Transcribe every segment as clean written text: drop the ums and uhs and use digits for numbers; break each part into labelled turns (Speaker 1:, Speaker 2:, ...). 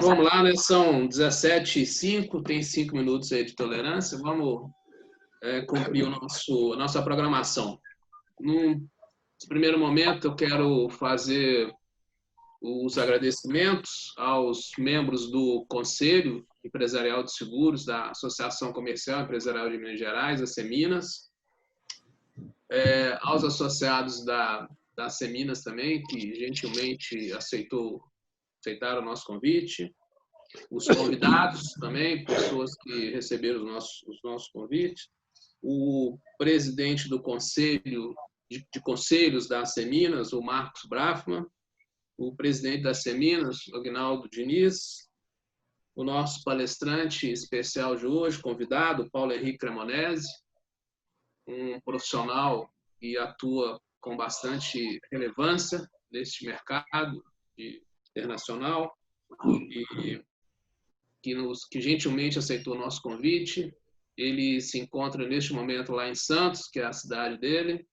Speaker 1: vamos lá, né? São 17h05, tem 5 minutos aí de tolerância. Vamos cumprir a nossa programação. Num primeiro momento, eu quero fazer os agradecimentos aos membros do Conselho Empresarial de Seguros da Associação Comercial Empresarial de Minas Gerais, a Seminas, aos associados da Seminas também, que gentilmente aceitaram o nosso convite, os convidados também, pessoas que receberam os nossos convites, o presidente do Conselho de Conselhos da Seminas, o Marcos Brafman, o presidente da Seminas, o Aguinaldo Diniz, o nosso palestrante especial de hoje, convidado, Paulo Henrique Cremonese, um profissional que atua com bastante relevância neste mercado internacional e que gentilmente aceitou o nosso convite. Ele se encontra neste momento lá em Santos, que é a cidade dele,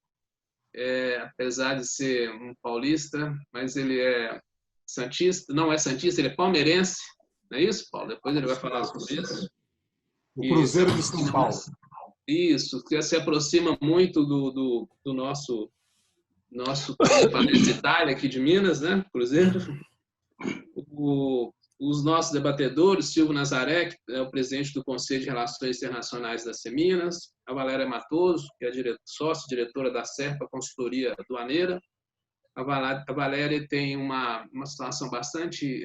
Speaker 1: apesar de ser um paulista, mas ele é santista, não é santista, ele é palmeirense, não é isso, Paulo? Depois ele vai falar sobre isso.
Speaker 2: O Cruzeiro de São Paulo.
Speaker 1: Isso, que se aproxima muito do nosso Palestra Itália aqui de Minas, né? Cruzeiro. Os nossos debatedores, Silvio Nazaré, que é o presidente do Conselho de Relações Internacionais da Seminas, a Valéria Matoso, que é sócio-diretora da Serpa Consultoria Aduaneira. A Valéria tem uma situação bastante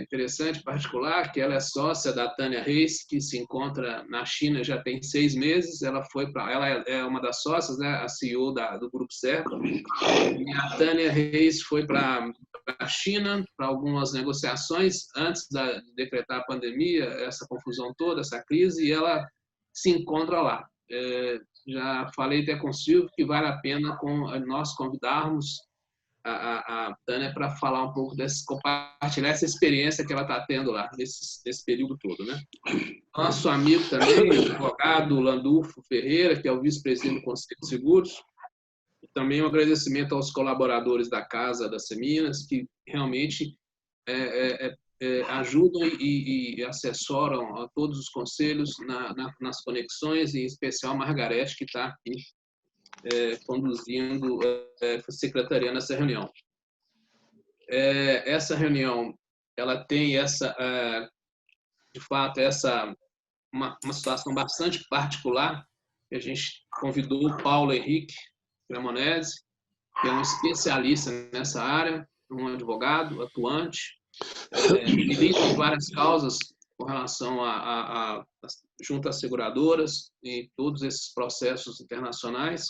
Speaker 1: interessante, particular, que ela é sócia da Tânia Reis, que se encontra na China já tem 6 meses. Ela é uma das sócias, né, a CEO do Grupo Serpa. E a Tânia Reis foi para a China para algumas negociações antes de decretar a pandemia, essa confusão toda, essa crise, e ela se encontra lá. Já falei até com o Silvio que vale a pena nós convidarmos a Tânia para falar um pouco compartilhar essa experiência que ela está tendo lá nesse período todo, né? Nosso amigo também, o advogado Landulfo Ferreira, que é o vice-presidente do Conselho de Seguros. Também um agradecimento aos colaboradores da Casa das Seminas, que realmente ajudam e assessoram a todos os conselhos nas conexões, em especial a Margarete, que está aqui conduzindo, secretariando essa reunião. Essa reunião, ela tem de fato, uma situação bastante particular, que a gente convidou o Paulo Henrique Cremonese, que é um especialista nessa área, um advogado atuante, milita em várias causas com relação junto às seguradoras e todos esses processos internacionais.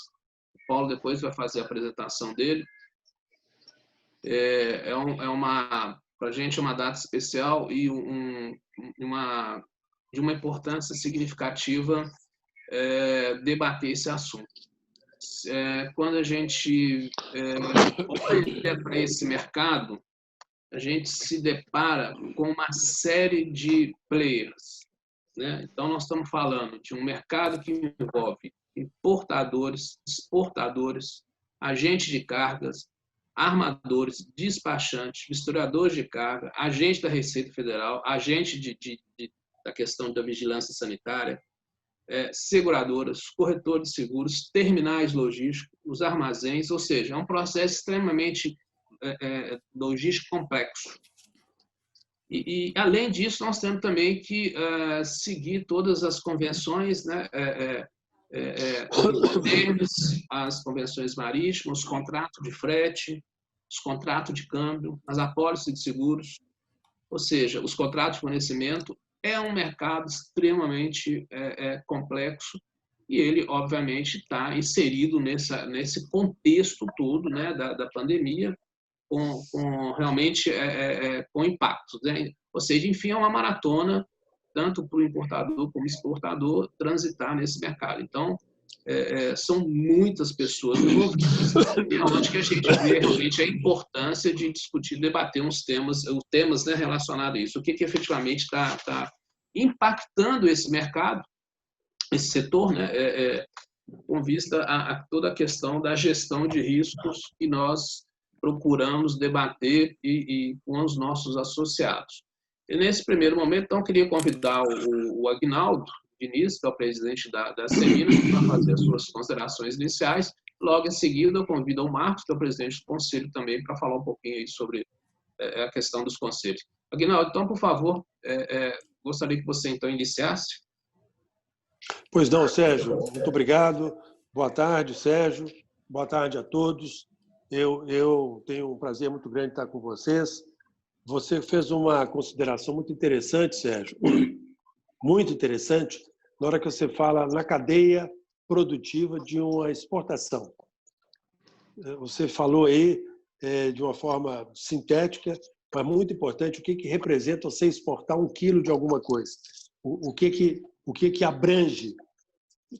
Speaker 1: O Paulo depois vai fazer a apresentação dele. Para a gente é uma data especial e de uma importância significativa debater esse assunto. Quando a gente olha para esse mercado, a gente se depara com uma série de players, né? Então, nós estamos falando de um mercado que envolve importadores, exportadores, agentes de cargas, armadores, despachantes, misturadores de carga, agente da Receita Federal, agente da questão da vigilância sanitária, seguradoras, corretores de seguros, terminais logísticos, os armazéns, ou seja, é um processo extremamente logístico complexo. E, além disso, nós temos também que seguir todas as convenções, né, as convenções marítimas, os contratos de frete, os contratos de câmbio, as apólices de seguros, ou seja, os contratos de fornecimento. É um mercado extremamente complexo e ele, obviamente, está inserido nesse contexto todo, né, da pandemia, realmente com impactos, né? Ou seja, enfim, é uma maratona, tanto para o importador como exportador, transitar nesse mercado. Então, são muitas pessoas envolvidas, e onde que a gente vê realmente a importância de discutir, debater os temas, né, relacionados a isso. O que efetivamente está impactando esse mercado, esse setor, né, com vista a toda a questão da gestão de riscos que nós procuramos debater e com os nossos associados. E nesse primeiro momento, então, eu queria convidar o Aguinaldo Diniz, que é o presidente da Seminas, para fazer as suas considerações iniciais. Logo em seguida, eu convido o Marcos, que é o presidente do conselho também, para falar um pouquinho aí sobre a questão dos conselhos. Aguinaldo, então, por favor, gostaria que você, então, iniciasse.
Speaker 2: Pois não, Sérgio, muito obrigado. Boa tarde, Sérgio. Boa tarde a todos. Eu tenho um prazer muito grande estar com vocês. Você fez uma consideração muito interessante, Sérgio, muito interessante, na hora que você fala na cadeia produtiva de uma exportação. Você falou aí de uma forma sintética, mas muito importante, o que representa você exportar 1 quilo de alguma coisa. O que abrange,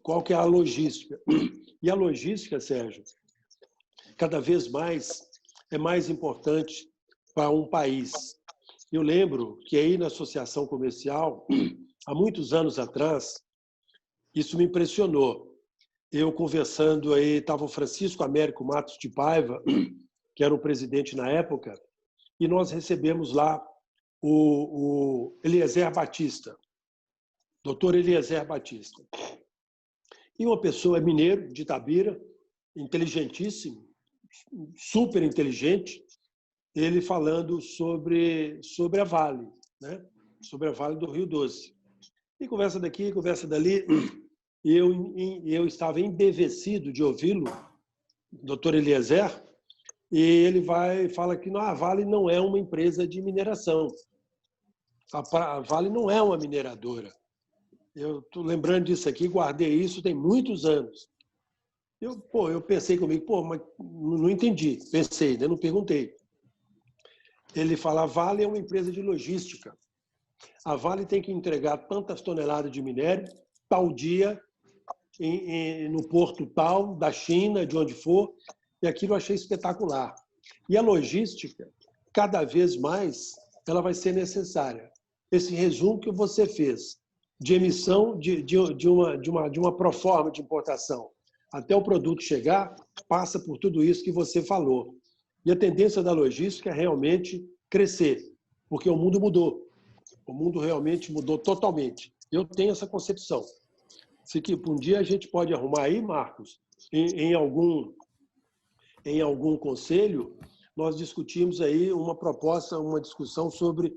Speaker 2: qual que é a logística. E a logística, Sérgio, cada vez mais é mais importante para um país. Eu lembro que aí na associação comercial, há muitos anos atrás, isso me impressionou. Eu conversando aí, estava o Francisco Américo Matos de Paiva, que era o presidente na época, e nós recebemos lá o Eliezer Batista, doutor Eliezer Batista. E uma pessoa mineiro, de Itabira, inteligentíssimo, super inteligente, ele falando sobre a Vale, né? Sobre a Vale do Rio Doce. E conversa daqui, conversa dali, e eu estava embevecido de ouvi-lo, doutor Eliezer, e ele fala que a Vale não é uma empresa de mineração. A Vale não é uma mineradora. Eu estou lembrando disso aqui, guardei isso tem muitos anos. Eu pensei comigo, mas não entendi. Pensei, né? Não perguntei. Ele fala, a Vale é uma empresa de logística. A Vale tem que entregar tantas toneladas de minério, tal dia, no porto tal, da China, de onde for, e aquilo eu achei espetacular. E a logística, cada vez mais, ela vai ser necessária. Esse resumo que você fez, de emissão de uma proforma de importação, até o produto chegar, passa por tudo isso que você falou. E a tendência da logística é realmente crescer, porque o mundo mudou. O mundo realmente mudou totalmente. Eu tenho essa concepção. Se que um dia a gente pode arrumar aí, Marcos, em algum conselho, nós discutimos aí uma proposta, uma discussão sobre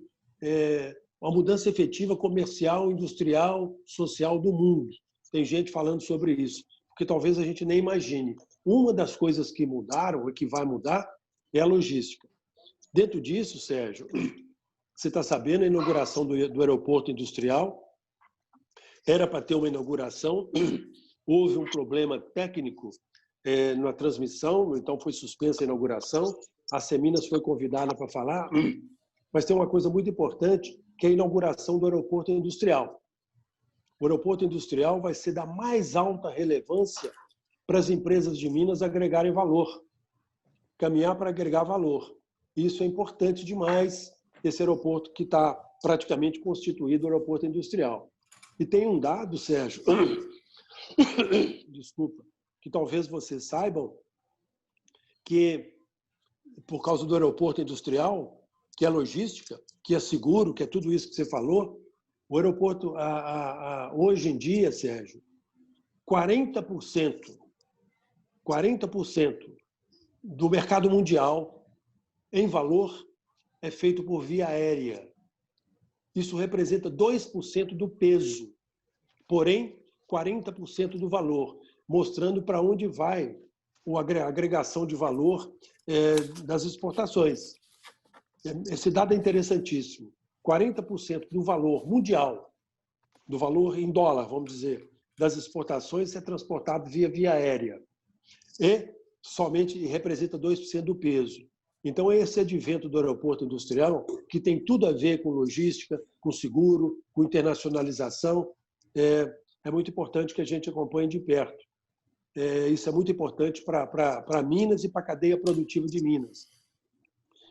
Speaker 2: uma mudança efetiva comercial, industrial, social do mundo. Tem gente falando sobre isso, porque talvez a gente nem imagine. Uma das coisas que mudaram, e que vai mudar, é a logística. Dentro disso, Sérgio, você está sabendo, a inauguração do aeroporto industrial era para ter uma inauguração, houve um problema técnico na transmissão, então foi suspensa a inauguração, a Seminas foi convidada para falar, mas tem uma coisa muito importante, que é a inauguração do aeroporto industrial. O aeroporto industrial vai ser da mais alta relevância para as empresas de Minas agregarem valor, caminhar para agregar valor. Isso é importante demais, esse aeroporto que está praticamente constituído, o aeroporto industrial. E tem um dado, Sérgio, desculpa, que talvez vocês saibam, que por causa do aeroporto industrial, que é logística, que é seguro, que é tudo isso que você falou, o aeroporto, hoje em dia, Sérgio, 40% do mercado mundial, em valor, é feito por via aérea. Isso representa 2% do peso, porém, 40% do valor, mostrando para onde vai a agregação de valor das exportações. Esse dado é interessantíssimo. 40% do valor mundial, do valor em dólar, vamos dizer, das exportações é transportado via aérea. E somente representa 2% do peso. Então, esse advento do aeroporto industrial, que tem tudo a ver com logística, com seguro, com internacionalização, é muito importante que a gente acompanhe de perto. Isso é muito importante para Minas e para a cadeia produtiva de Minas.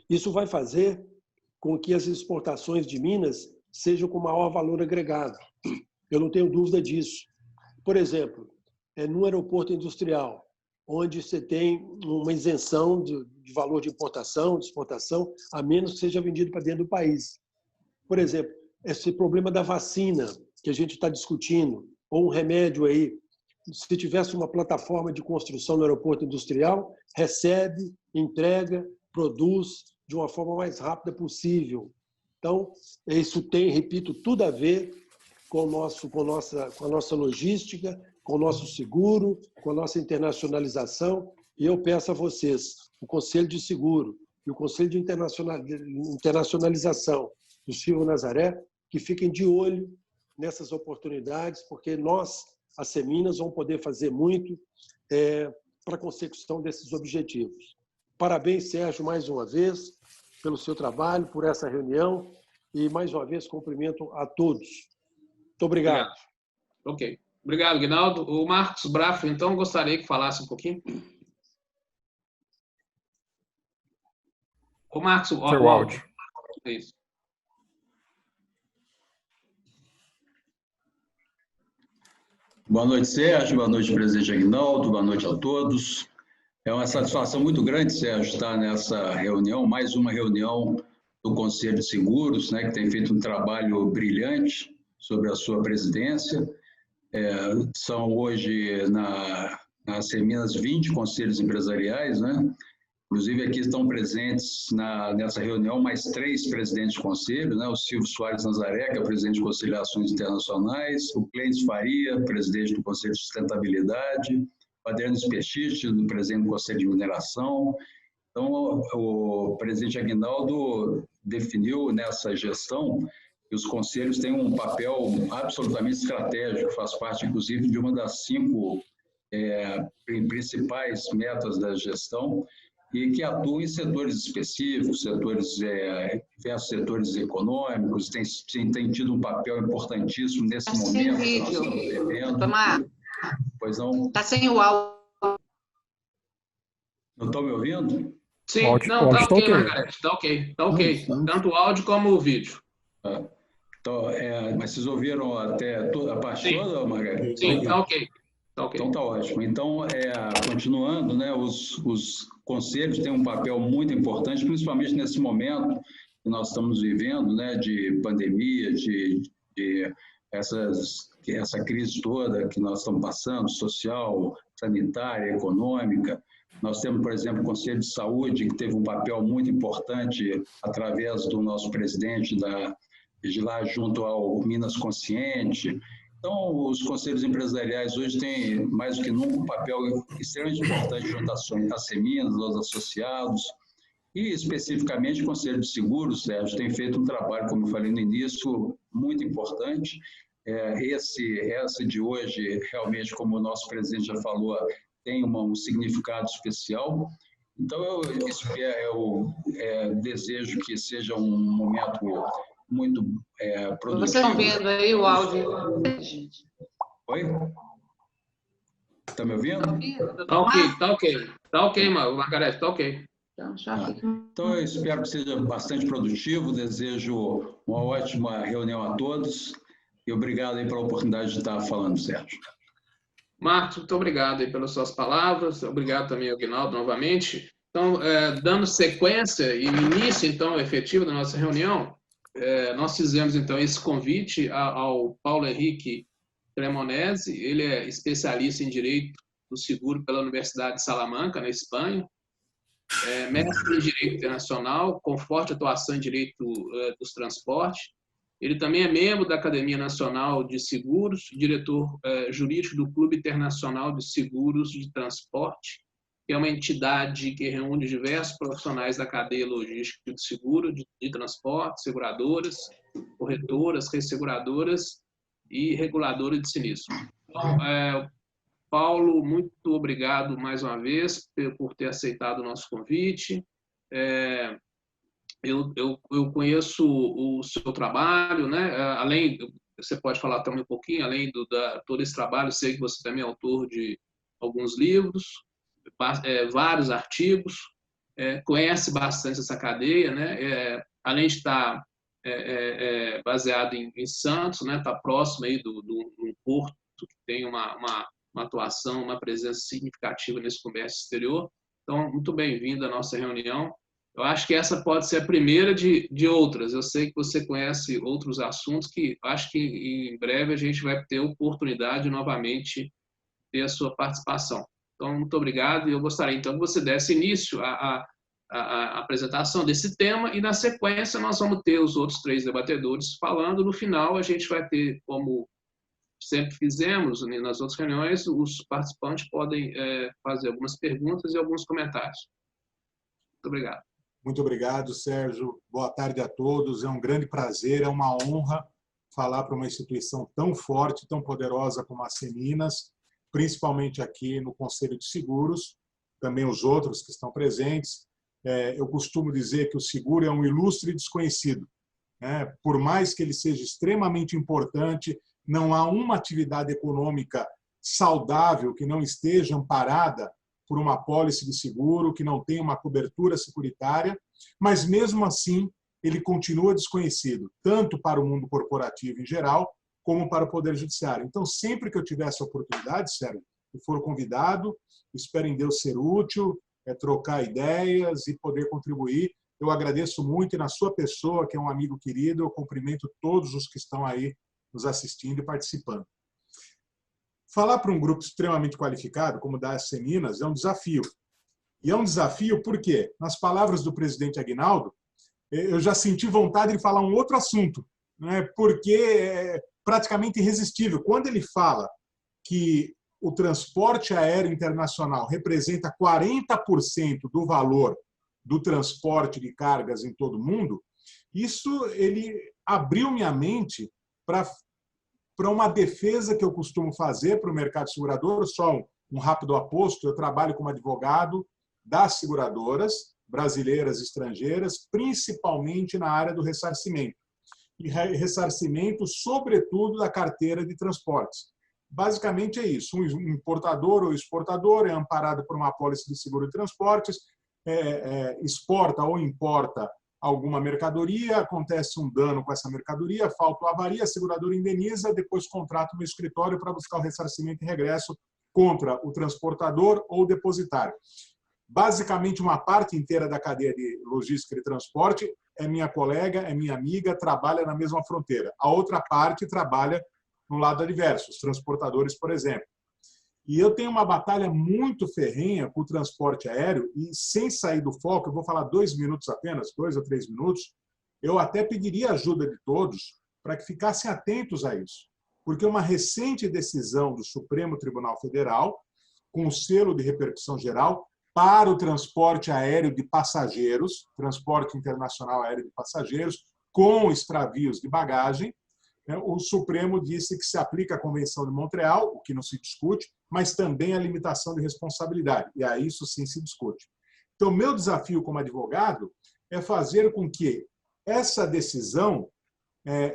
Speaker 2: Isso vai fazer com que as exportações de Minas sejam com maior valor agregado. Eu não tenho dúvida disso. Por exemplo, no aeroporto industrial, onde você tem uma isenção de valor de importação, de exportação, a menos que seja vendido para dentro do país. Por exemplo, esse problema da vacina que a gente está discutindo, ou um remédio aí, se tivesse uma plataforma de construção no aeroporto industrial, recebe, entrega, produz de uma forma mais rápida possível. Então, isso tem, repito, tudo a ver com a nossa logística, com o nosso seguro, com a nossa internacionalização. E eu peço a vocês, o Conselho de Seguro e o Conselho de Internacionalização do Silvio Nazaré, que fiquem de olho nessas oportunidades, porque nós, a Seminas, vamos poder fazer muito para a consecução desses objetivos. Parabéns, Sérgio, mais uma vez, pelo seu trabalho, por essa reunião, e mais uma vez cumprimento a todos. Muito obrigado.
Speaker 1: Ok. Obrigado, Guinaldo. O Marcos Braff, então, gostaria que falasse um pouquinho. O Marcos, o áudio. É isso.
Speaker 3: Boa noite, Sérgio. Boa noite, presidente Aguinaldo. Boa noite a todos. É uma satisfação muito grande, Sérgio, estar nessa reunião, mais uma reunião do Conselho de Seguros, né, que tem feito um trabalho brilhante sobre a sua presidência. São hoje, na Seminas, 20 conselhos empresariais, né? Inclusive, aqui estão presentes nessa reunião mais 3 presidentes de conselho, né? O Silvio Soares Nazaré, que é o presidente do Conselho de Ações Internacionais, o Clênis Faria, presidente do Conselho de Sustentabilidade, o Adriano Spechich, do presidente do Conselho de Mineração. Então, o presidente Aguinaldo definiu nessa gestão que os conselhos têm um papel absolutamente estratégico, faz parte, inclusive, de uma das 5 principais metas da gestão, e que atuam em setores específicos, diversos setores econômicos, tem tido um papel importantíssimo nesse momento que nós estamos vivendo. Pois não?
Speaker 4: Está sem o áudio.
Speaker 3: Não estão me ouvindo?
Speaker 1: Sim, não, está ok, Margareth, está ok. Tanto o áudio como o vídeo.
Speaker 3: Então, mas vocês ouviram até a parte toda, Margareth?
Speaker 1: Sim, está ok.
Speaker 3: Então está ótimo. Então, continuando, né, os conselhos têm um papel muito importante, principalmente nesse momento que nós estamos vivendo, né, de pandemia, de essa crise toda que nós estamos passando, social, sanitária, econômica. Nós temos, por exemplo, o Conselho de Saúde, que teve um papel muito importante através do nosso presidente de lá junto ao Minas Consciente. Então, os conselhos empresariais hoje têm, mais do que nunca, um papel extremamente importante junto à Seminas, aos associados, e especificamente o Conselho de Seguros, Sérgio, tem feito um trabalho, como eu falei no início, muito importante. Esse de hoje, realmente, como o nosso presidente já falou, tem um significado especial. Então, eu desejo que seja um momento muito produtivo.
Speaker 4: Vocês estão vendo aí o áudio?
Speaker 3: Oi? Está me ouvindo?
Speaker 1: Está ok, Margareth, está ok.
Speaker 3: Então, eu espero que seja bastante produtivo, desejo uma ótima reunião a todos e obrigado aí pela oportunidade de estar falando, Sérgio.
Speaker 1: Marcos, muito obrigado aí pelas suas palavras, obrigado também ao Guinaldo novamente. Então, dando sequência e início, então, efetivo da nossa reunião, nós fizemos, então, esse convite ao Paulo Henrique Cremonese. Ele é especialista em Direito do Seguro pela Universidade de Salamanca, na Espanha, mestre em Direito Internacional, com forte atuação em Direito dos Transportes. Ele também é membro da Academia Nacional de Seguros, diretor jurídico do Clube Internacional de Seguros de Transporte, que é uma entidade que reúne diversos profissionais da cadeia logística de seguro, de transporte, seguradoras, corretoras, resseguradoras e reguladoras de sinistro. Então, Paulo, muito obrigado mais uma vez por ter aceitado o nosso convite. Eu conheço o seu trabalho, né? Além, você pode falar também um pouquinho, além todo esse trabalho, sei que você também é autor de alguns livros, vários artigos, conhece bastante essa cadeia, né? Além de estar baseado em Santos, né? Está próximo aí do porto que tem uma atuação, uma presença significativa nesse comércio exterior. Então, muito bem-vindo à nossa reunião. Eu acho que essa pode ser a primeira de outras. Eu sei que você conhece outros assuntos que acho que em breve a gente vai ter oportunidade de novamente ter a sua participação. Então, muito obrigado. E eu gostaria, então, que você desse início à apresentação desse tema e, na sequência, nós vamos ter os outros 3 debatedores falando. No final, a gente vai ter, como sempre fizemos nas outras reuniões, os participantes podem fazer algumas perguntas e alguns comentários. Muito obrigado.
Speaker 5: Muito obrigado, Sérgio. Boa tarde a todos. É um grande prazer, é uma honra falar para uma instituição tão forte, tão poderosa como a Seminas, principalmente aqui no Conselho de Seguros, também os outros que estão presentes. Eu costumo dizer que o seguro é um ilustre desconhecido. Por mais que ele seja extremamente importante, não há uma atividade econômica saudável que não esteja amparada por uma apólice de seguro, que não tenha uma cobertura securitária, mas mesmo assim ele continua desconhecido, tanto para o mundo corporativo em geral, como para o Poder Judiciário. Então, sempre que eu tiver essa oportunidade, Sérgio, e for convidado, espero em Deus ser útil, trocar ideias e poder contribuir. Eu agradeço muito e na sua pessoa, que é um amigo querido, eu cumprimento todos os que estão aí nos assistindo e participando. Falar para um grupo extremamente qualificado, como da Seminas, é um desafio. E é um desafio porque, nas palavras do presidente Aguinaldo, eu já senti vontade de falar um outro assunto, porque é praticamente irresistível. Quando ele fala que o transporte aéreo internacional representa 40% do valor do transporte de cargas em todo o mundo, isso ele abriu minha mente para uma defesa que eu costumo fazer para o mercado segurador. Só um rápido aposto: eu trabalho como advogado das seguradoras brasileiras e estrangeiras, principalmente na área do ressarcimento. E ressarcimento, sobretudo, da carteira de transportes. Basicamente é isso: um importador ou exportador é amparado por uma apólice de seguro de transportes, exporta ou importa alguma mercadoria, acontece um dano com essa mercadoria, falta uma avaria, a seguradora indeniza, depois contrata um escritório para buscar o ressarcimento e regresso contra o transportador ou depositário. Basicamente, uma parte inteira da cadeia de logística e transporte é minha colega, é minha amiga, trabalha na mesma fronteira. A outra parte trabalha no lado adverso, os transportadores, por exemplo. E eu tenho uma batalha muito ferrenha com o transporte aéreo e, sem sair do foco, eu vou falar 2 minutos apenas, 2 ou 3 minutos, eu até pediria ajuda de todos para que ficassem atentos a isso. Porque uma recente decisão do Supremo Tribunal Federal, com o selo de repercussão geral, para o transporte aéreo de passageiros, transporte internacional aéreo de passageiros, com extravios de bagagem, o Supremo disse que se aplica a Convenção de Montreal, o que não se discute, mas também a limitação de responsabilidade. E aí isso sim se discute. Então, meu desafio como advogado é fazer com que essa decisão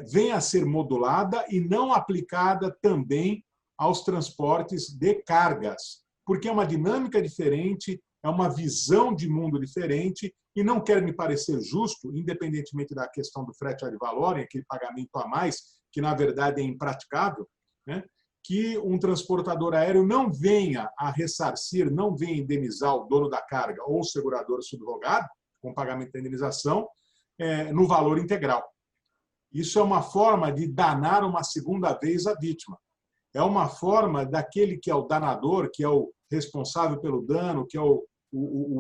Speaker 5: venha a ser modulada e não aplicada também aos transportes de cargas, porque é uma dinâmica diferente, é uma visão de mundo diferente, e não quero me parecer justo, independentemente da questão do frete ad valorem, aquele pagamento a mais, que na verdade é impraticável, que um transportador aéreo não venha a ressarcir, não venha indenizar o dono da carga ou o segurador subrogado, com pagamento da indenização, no valor integral. Isso é uma forma de danar uma segunda vez a vítima. É uma forma daquele que é o danador, que é o responsável pelo dano, que é o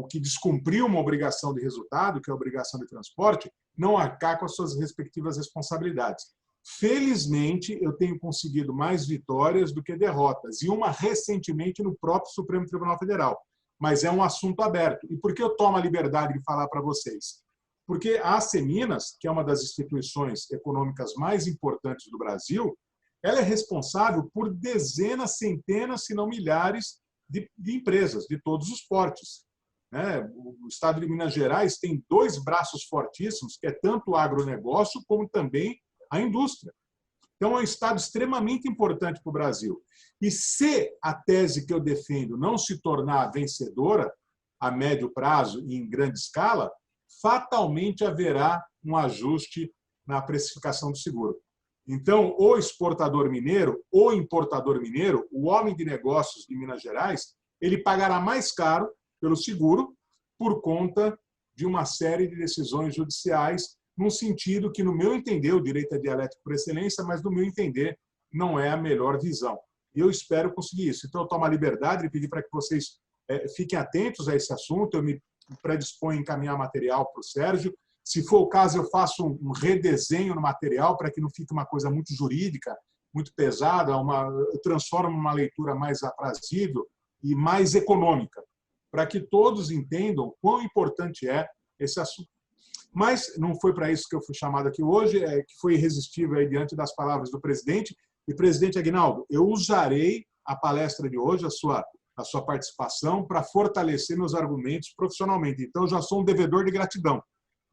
Speaker 5: que descumpriu uma obrigação de resultado, que é a obrigação de transporte, não arcar com as suas respectivas responsabilidades. Felizmente, eu tenho conseguido mais vitórias do que derrotas, e uma recentemente no próprio Supremo Tribunal Federal. Mas é um assunto aberto. E por que eu tomo a liberdade de falar para vocês? Porque a Seminas, que é uma das instituições econômicas mais importantes do Brasil, ela é responsável por dezenas, centenas, se não milhares de empresas, de todos os portes. O Estado de Minas Gerais tem 2 braços fortíssimos, que é tanto o agronegócio como também a indústria. Então, é um Estado extremamente importante para o Brasil. E se a tese que eu defendo não se tornar vencedora a médio prazo e em grande escala, fatalmente haverá um ajuste na precificação do seguro. Então, o exportador mineiro, o importador mineiro, o homem de negócios de Minas Gerais, ele pagará mais caro pelo seguro por conta de uma série de decisões judiciais, num sentido que, no meu entender, o direito é dialético por excelência, mas, no meu entender, não é a melhor visão. E eu espero conseguir isso. Então, eu tomo a liberdade de pedir para que vocês fiquem atentos a esse assunto. Eu me predisponho a encaminhar material para o Sérgio. Se for o caso, eu faço um redesenho no material para que não fique uma coisa muito jurídica, muito pesada, eu transformo uma leitura mais aprazível e mais econômica, para que todos entendam quão importante é esse assunto. Mas não foi para isso que eu fui chamado aqui hoje, que foi irresistível aí diante das palavras do presidente. E, presidente Aguinaldo, eu usarei a palestra de hoje, a sua participação, para fortalecer meus argumentos profissionalmente. Então, eu já sou um devedor de gratidão,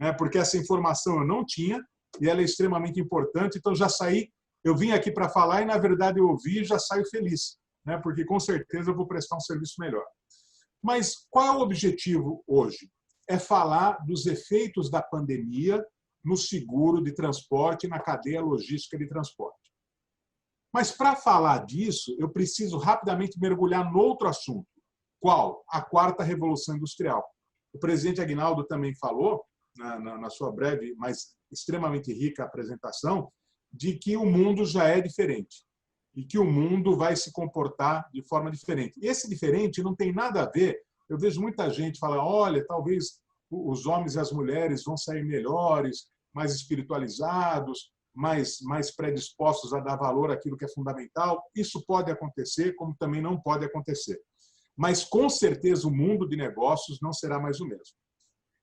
Speaker 5: né? Porque essa informação eu não tinha e ela é extremamente importante. Então, já saí, eu vim aqui para falar e, na verdade, eu ouvi e já saio feliz, né? Porque, com certeza, eu vou prestar um serviço melhor. Mas qual é o objetivo hoje? É falar dos efeitos da pandemia no seguro de transporte e na cadeia logística de transporte. Mas, para falar disso, eu preciso rapidamente mergulhar no outro assunto. Qual? A quarta revolução industrial. O presidente Aguinaldo também falou, na sua breve, mas extremamente rica apresentação, de que o mundo já é diferente e que o mundo vai se comportar de forma diferente. E esse diferente não tem nada a ver. Eu vejo muita gente falar, olha, talvez os homens e as mulheres vão sair melhores, mais espiritualizados, mais predispostos a dar valor àquilo que é fundamental. Isso pode acontecer, como também não pode acontecer. Mas, com certeza, o mundo de negócios não será mais o mesmo.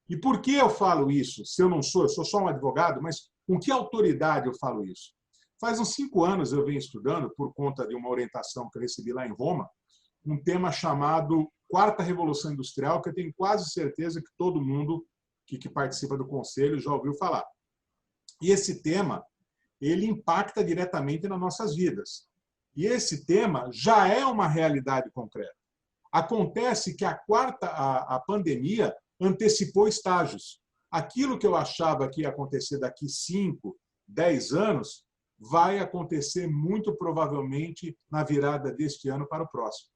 Speaker 5: E por que eu falo isso? Se eu sou só um advogado, mas com que autoridade eu falo isso? Faz uns 5 anos eu venho estudando, por conta de uma orientação que eu recebi lá em Roma, um tema chamado Quarta Revolução Industrial, que eu tenho quase certeza que todo mundo que participa do Conselho já ouviu falar. E esse tema, ele impacta diretamente nas nossas vidas. E esse tema já é uma realidade concreta. Acontece que a pandemia antecipou estágios. Aquilo que eu achava que ia acontecer daqui 5, 10 anos, vai acontecer muito provavelmente na virada deste ano para o próximo.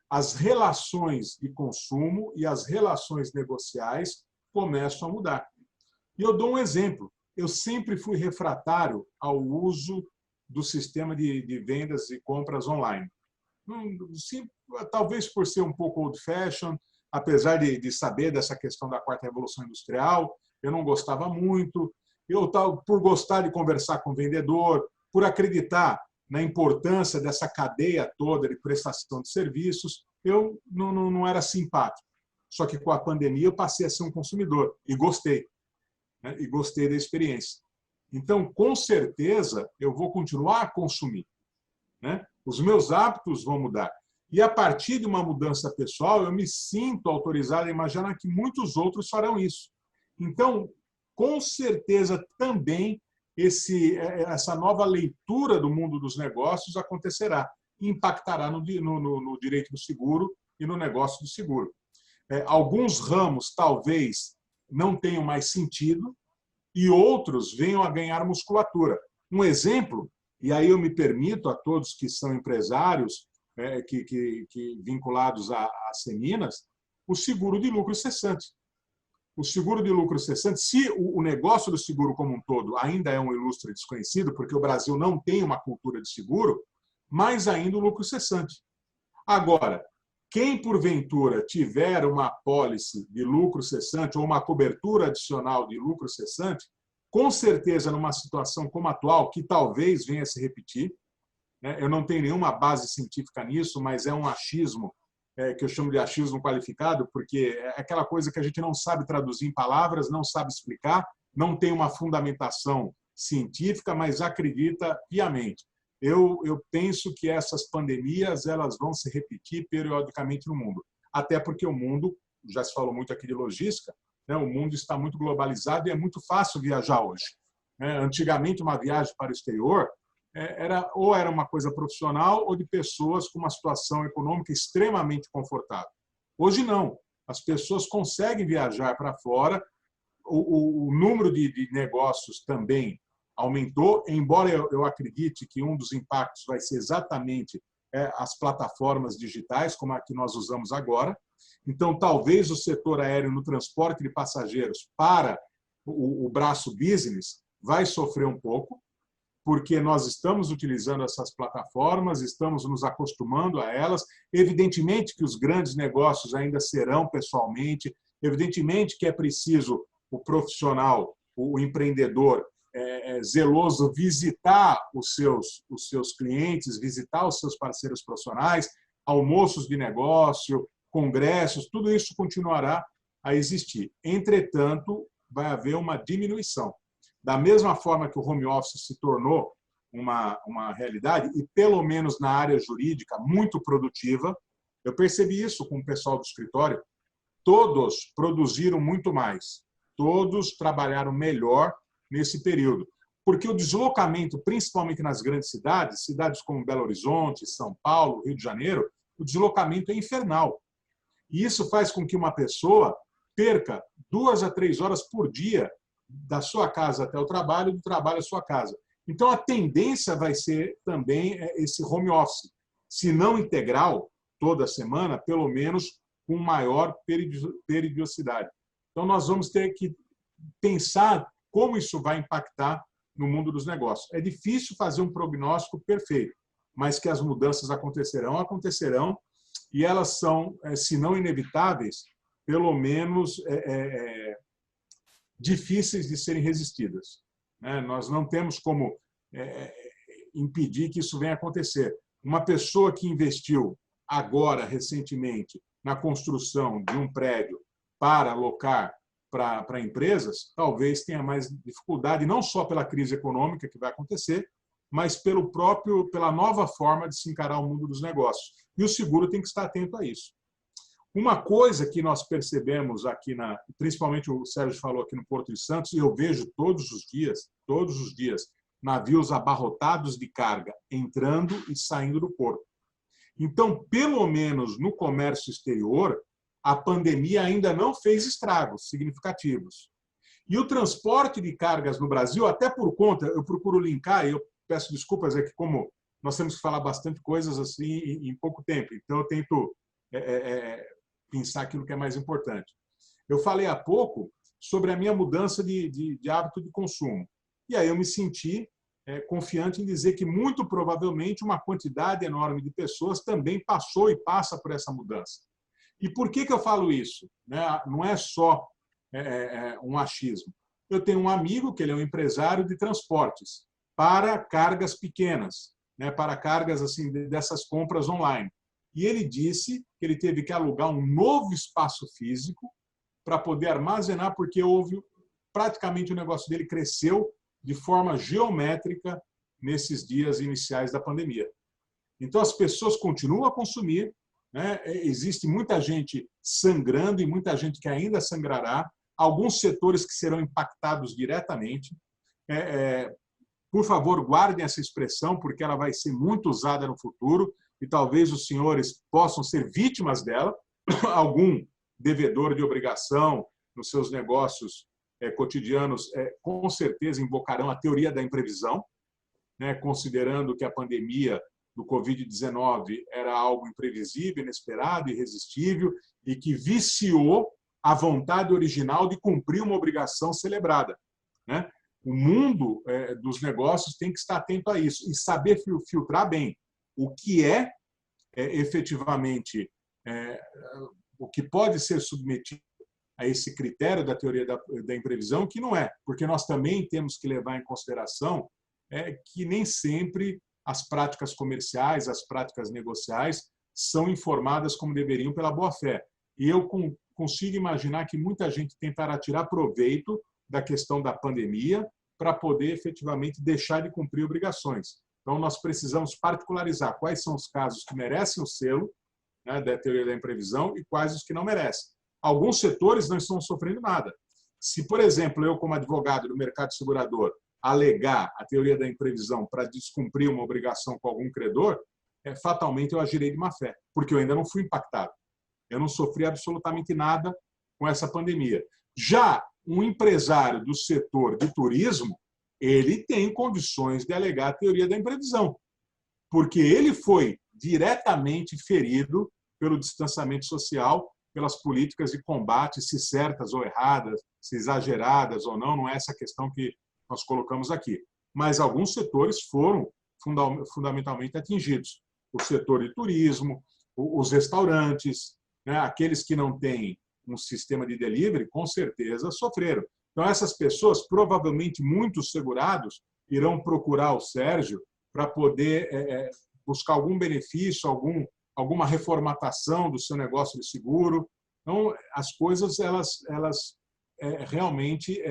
Speaker 5: As relações de consumo e as relações negociais começam a mudar. E eu dou um exemplo. Eu sempre fui refratário ao uso do sistema de vendas e compras online. Talvez por ser um pouco old-fashioned, apesar de saber dessa questão da quarta revolução industrial, eu não gostava muito. Por gostar de conversar com o vendedor, por acreditar na importância dessa cadeia toda de prestação de serviços, eu não era simpático. Só que com a pandemia eu passei a ser um consumidor e gostei. E gostei da experiência. Então, com certeza, eu vou continuar a consumir. Os meus hábitos vão mudar. E, a partir de uma mudança pessoal, eu me sinto autorizado a imaginar que muitos outros farão isso. Então, com certeza, também essa nova leitura do mundo dos negócios acontecerá e impactará no direito do seguro e no negócio do seguro. Alguns ramos, talvez, não tenham mais sentido e outros venham a ganhar musculatura. Um exemplo, e aí eu me permito a todos que são empresários vinculados a Seminas, o seguro de lucro cessante. O seguro de lucro cessante, se o negócio do seguro como um todo ainda é um ilustre desconhecido, porque o Brasil não tem uma cultura de seguro, mais ainda o lucro cessante. Agora, quem, porventura, tiver uma apólice de lucro cessante ou uma cobertura adicional de lucro cessante, com certeza, numa situação como a atual, que talvez venha a se repetir, eu não tenho nenhuma base científica nisso, mas é um achismo, que eu chamo de achismo qualificado, porque é aquela coisa que a gente não sabe traduzir em palavras, não sabe explicar, não tem uma fundamentação científica, mas acredita piamente. Eu penso que essas pandemias elas vão se repetir periodicamente no mundo, até porque o mundo, já se falou muito aqui de logística, o mundo está muito globalizado e é muito fácil viajar hoje. Antigamente, uma viagem para o exterior era uma coisa profissional ou de pessoas com uma situação econômica extremamente confortável. Hoje não. As pessoas conseguem viajar para fora, o número de negócios também aumentou, embora eu acredite que um dos impactos vai ser exatamente as plataformas digitais, como a que nós usamos agora. Então, talvez o setor aéreo no transporte de passageiros para o braço business vai sofrer um pouco, porque nós estamos utilizando essas plataformas, estamos nos acostumando a elas. Evidentemente que os grandes negócios ainda serão pessoalmente, evidentemente que é preciso o profissional, o empreendedor zeloso visitar os seus clientes, visitar os seus parceiros profissionais, almoços de negócio, congressos, tudo isso continuará a existir. Entretanto, vai haver uma diminuição. Da mesma forma que o home office se tornou uma realidade, e pelo menos na área jurídica, muito produtiva, eu percebi isso com o pessoal do escritório, todos produziram muito mais, todos trabalharam melhor nesse período. Porque o deslocamento, principalmente nas grandes cidades, cidades como Belo Horizonte, São Paulo, Rio de Janeiro, o deslocamento é infernal. E isso faz com que uma pessoa perca 2 a 3 horas por dia da sua casa até o trabalho, do trabalho à sua casa. Então, a tendência vai ser também esse home office, se não integral, toda semana, pelo menos com maior periodicidade. Então, nós vamos ter que pensar como isso vai impactar no mundo dos negócios. É difícil fazer um prognóstico perfeito, mas que as mudanças acontecerão, e elas são, se não inevitáveis, pelo menos difíceis de serem resistidas. Nós não temos como impedir que isso venha a acontecer. Uma pessoa que investiu agora, recentemente, na construção de um prédio para alocar para empresas, talvez tenha mais dificuldade, não só pela crise econômica que vai acontecer, mas pela nova forma de se encarar o mundo dos negócios. E o seguro tem que estar atento a isso. Uma coisa que nós percebemos aqui, principalmente o Sérgio falou aqui no Porto de Santos, e eu vejo todos os dias, navios abarrotados de carga entrando e saindo do porto. Então, pelo menos no comércio exterior, a pandemia ainda não fez estragos significativos. E o transporte de cargas no Brasil, até por conta, eu procuro linkar, e eu peço desculpas, é que como nós temos que falar bastante coisas assim em pouco tempo, então eu tento pensar aquilo que é mais importante. Eu falei há pouco sobre a minha mudança de hábito de consumo. E aí eu me senti confiante em dizer que, muito provavelmente, uma quantidade enorme de pessoas também passou e passa por essa mudança. E por que eu falo isso? Não é só um achismo. Eu tenho um amigo que ele é um empresário de transportes para cargas pequenas, para cargas assim dessas compras online. E ele disse que ele teve que alugar um novo espaço físico para poder armazenar, porque praticamente o negócio dele cresceu de forma geométrica nesses dias iniciais da pandemia. Então, as pessoas continuam a consumir, existe muita gente sangrando e muita gente que ainda sangrará, alguns setores que serão impactados diretamente. Por favor, guardem essa expressão, porque ela vai ser muito usada no futuro e talvez os senhores possam ser vítimas dela. Algum devedor de obrigação nos seus negócios cotidianos com certeza invocarão a teoria da imprevisão, considerando que a pandemia do Covid-19 era algo imprevisível, inesperado, irresistível e que viciou a vontade original de cumprir uma obrigação celebrada. O mundo dos negócios tem que estar atento a isso e saber filtrar bem o que efetivamente o que pode ser submetido a esse critério da teoria da imprevisão, que não é, porque nós também temos que levar em consideração que nem sempre as práticas comerciais, as práticas negociais são informadas como deveriam pela boa-fé. E eu consigo imaginar que muita gente tentará tirar proveito da questão da pandemia para poder efetivamente deixar de cumprir obrigações. Então, nós precisamos particularizar quais são os casos que merecem o selo da teoria da imprevisão e quais os que não merecem. Alguns setores não estão sofrendo nada. Se, por exemplo, eu, como advogado do mercado segurador, alegar a teoria da imprevisão para descumprir uma obrigação com algum credor, fatalmente eu agirei de má fé, porque eu ainda não fui impactado. Eu não sofri absolutamente nada com essa pandemia. Já um empresário do setor de turismo, ele tem condições de alegar a teoria da imprevisão, porque ele foi diretamente ferido pelo distanciamento social, pelas políticas de combate, se certas ou erradas, se exageradas ou não é essa questão que nós colocamos aqui. Mas alguns setores foram fundamentalmente atingidos. O setor de turismo, os restaurantes, né, aqueles que não têm um sistema de delivery, com certeza sofreram. Então, essas pessoas, provavelmente muitos segurados, irão procurar o Sérgio para poder buscar algum benefício, alguma reformatação do seu negócio de seguro. Então, as coisas elas realmente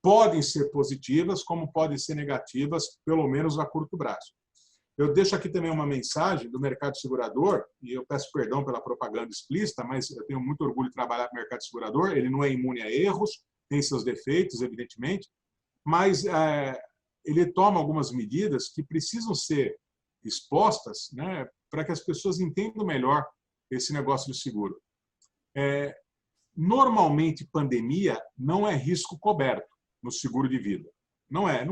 Speaker 5: podem ser positivas, como podem ser negativas, pelo menos a curto prazo. Eu deixo aqui também uma mensagem do mercado segurador, e eu peço perdão pela propaganda explícita, mas eu tenho muito orgulho de trabalhar no mercado segurador. Ele não é imune a erros, tem seus defeitos, evidentemente, mas ele toma algumas medidas que precisam ser expostas, né, para que as pessoas entendam melhor esse negócio de seguro. Normalmente, pandemia não é risco coberto no seguro de vida. Não é.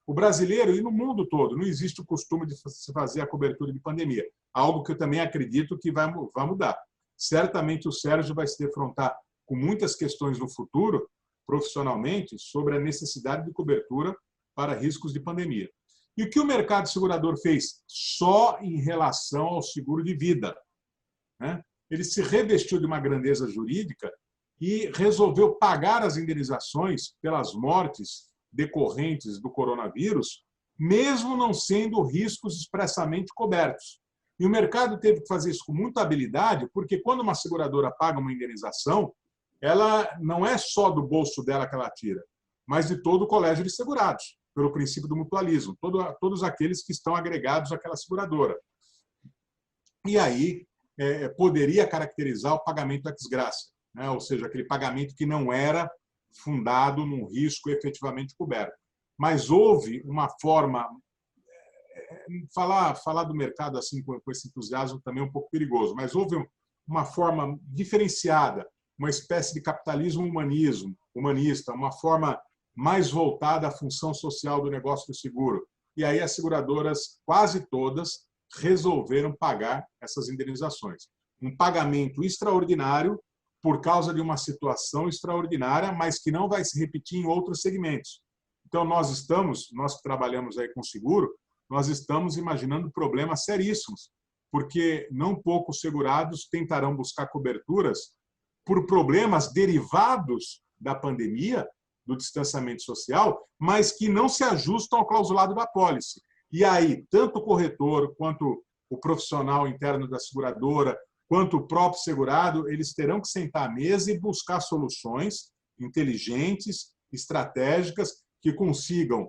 Speaker 5: O brasileiro e no mundo todo não existe o costume de se fazer a cobertura de pandemia. Algo que eu também acredito que vai mudar. Certamente o Sérgio vai se defrontar com muitas questões no futuro, profissionalmente, sobre a necessidade de cobertura para riscos de pandemia. E o que o mercado segurador fez só em relação ao seguro de vida, né? Ele se revestiu de uma grandeza jurídica e resolveu pagar as indenizações pelas mortes decorrentes do coronavírus, mesmo não sendo riscos expressamente cobertos. E o mercado teve que fazer isso com muita habilidade, porque quando uma seguradora paga uma indenização, ela não é só do bolso dela que ela tira, mas de todo o colégio de segurados, pelo princípio do mutualismo, todos aqueles que estão agregados àquela seguradora. E aí poderia caracterizar o pagamento ex gratia, né? Ou seja, aquele pagamento que não era fundado num risco efetivamente coberto. Mas houve uma forma... Falar do mercado assim com esse entusiasmo também é um pouco perigoso, mas houve uma forma diferenciada, uma espécie de capitalismo humanista, uma forma mais voltada à função social do negócio do seguro. E aí as seguradoras, quase todas, resolveram pagar essas indenizações. Um pagamento extraordinário por causa de uma situação extraordinária, mas que não vai se repetir em outros segmentos. Então, nós que trabalhamos aí com seguro, nós estamos imaginando problemas seríssimos, porque não poucos segurados tentarão buscar coberturas por problemas derivados da pandemia, do distanciamento social, mas que não se ajustam ao clausulado da apólice. E aí, tanto o corretor, quanto o profissional interno da seguradora, quanto o próprio segurado, eles terão que sentar à mesa e buscar soluções inteligentes, estratégicas, que consigam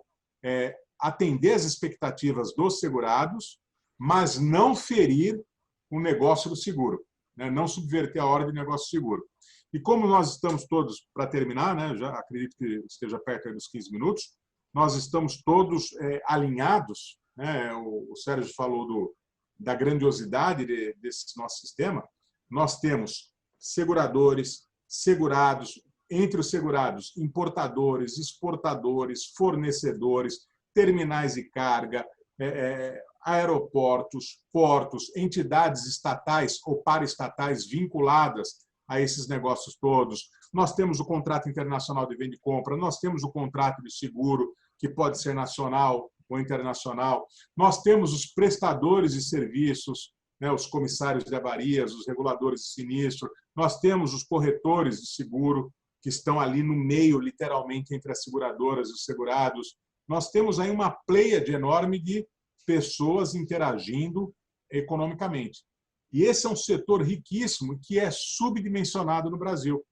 Speaker 5: atender as expectativas dos segurados, mas não ferir o negócio do seguro, né? Não subverter a ordem de negócio seguro. E como nós estamos todos, para terminar, né, já acredito que esteja perto dos 15 minutos, nós estamos todos alinhados, né? O Sérgio falou da grandiosidade desse nosso sistema. Nós temos seguradores, segurados, entre os segurados, importadores, exportadores, fornecedores, terminais de carga, aeroportos, portos, entidades estatais ou paraestatais vinculadas a esses negócios todos. Nós temos o contrato internacional de venda e compra, nós temos o contrato de seguro, que pode ser nacional ou internacional. Nós temos os prestadores de serviços, né, os comissários de avarias, os reguladores de sinistro. Nós temos os corretores de seguro, que estão ali no meio, literalmente, entre as seguradoras e os segurados. Nós temos aí uma pleiade enorme de pessoas interagindo economicamente. E esse é um setor riquíssimo que é subdimensionado no Brasil,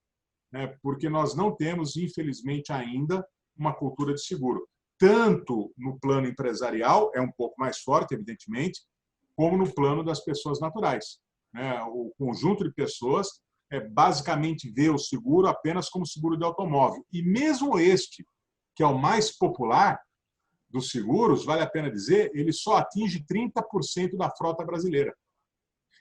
Speaker 5: né? Porque nós não temos, infelizmente, ainda uma cultura de seguro. Tanto no plano empresarial, é um pouco mais forte, evidentemente, como no plano das pessoas naturais, né? O conjunto de pessoas basicamente vê o seguro apenas como seguro de automóvel. E mesmo este, que é o mais popular dos seguros, vale a pena dizer, ele só atinge 30% da frota brasileira.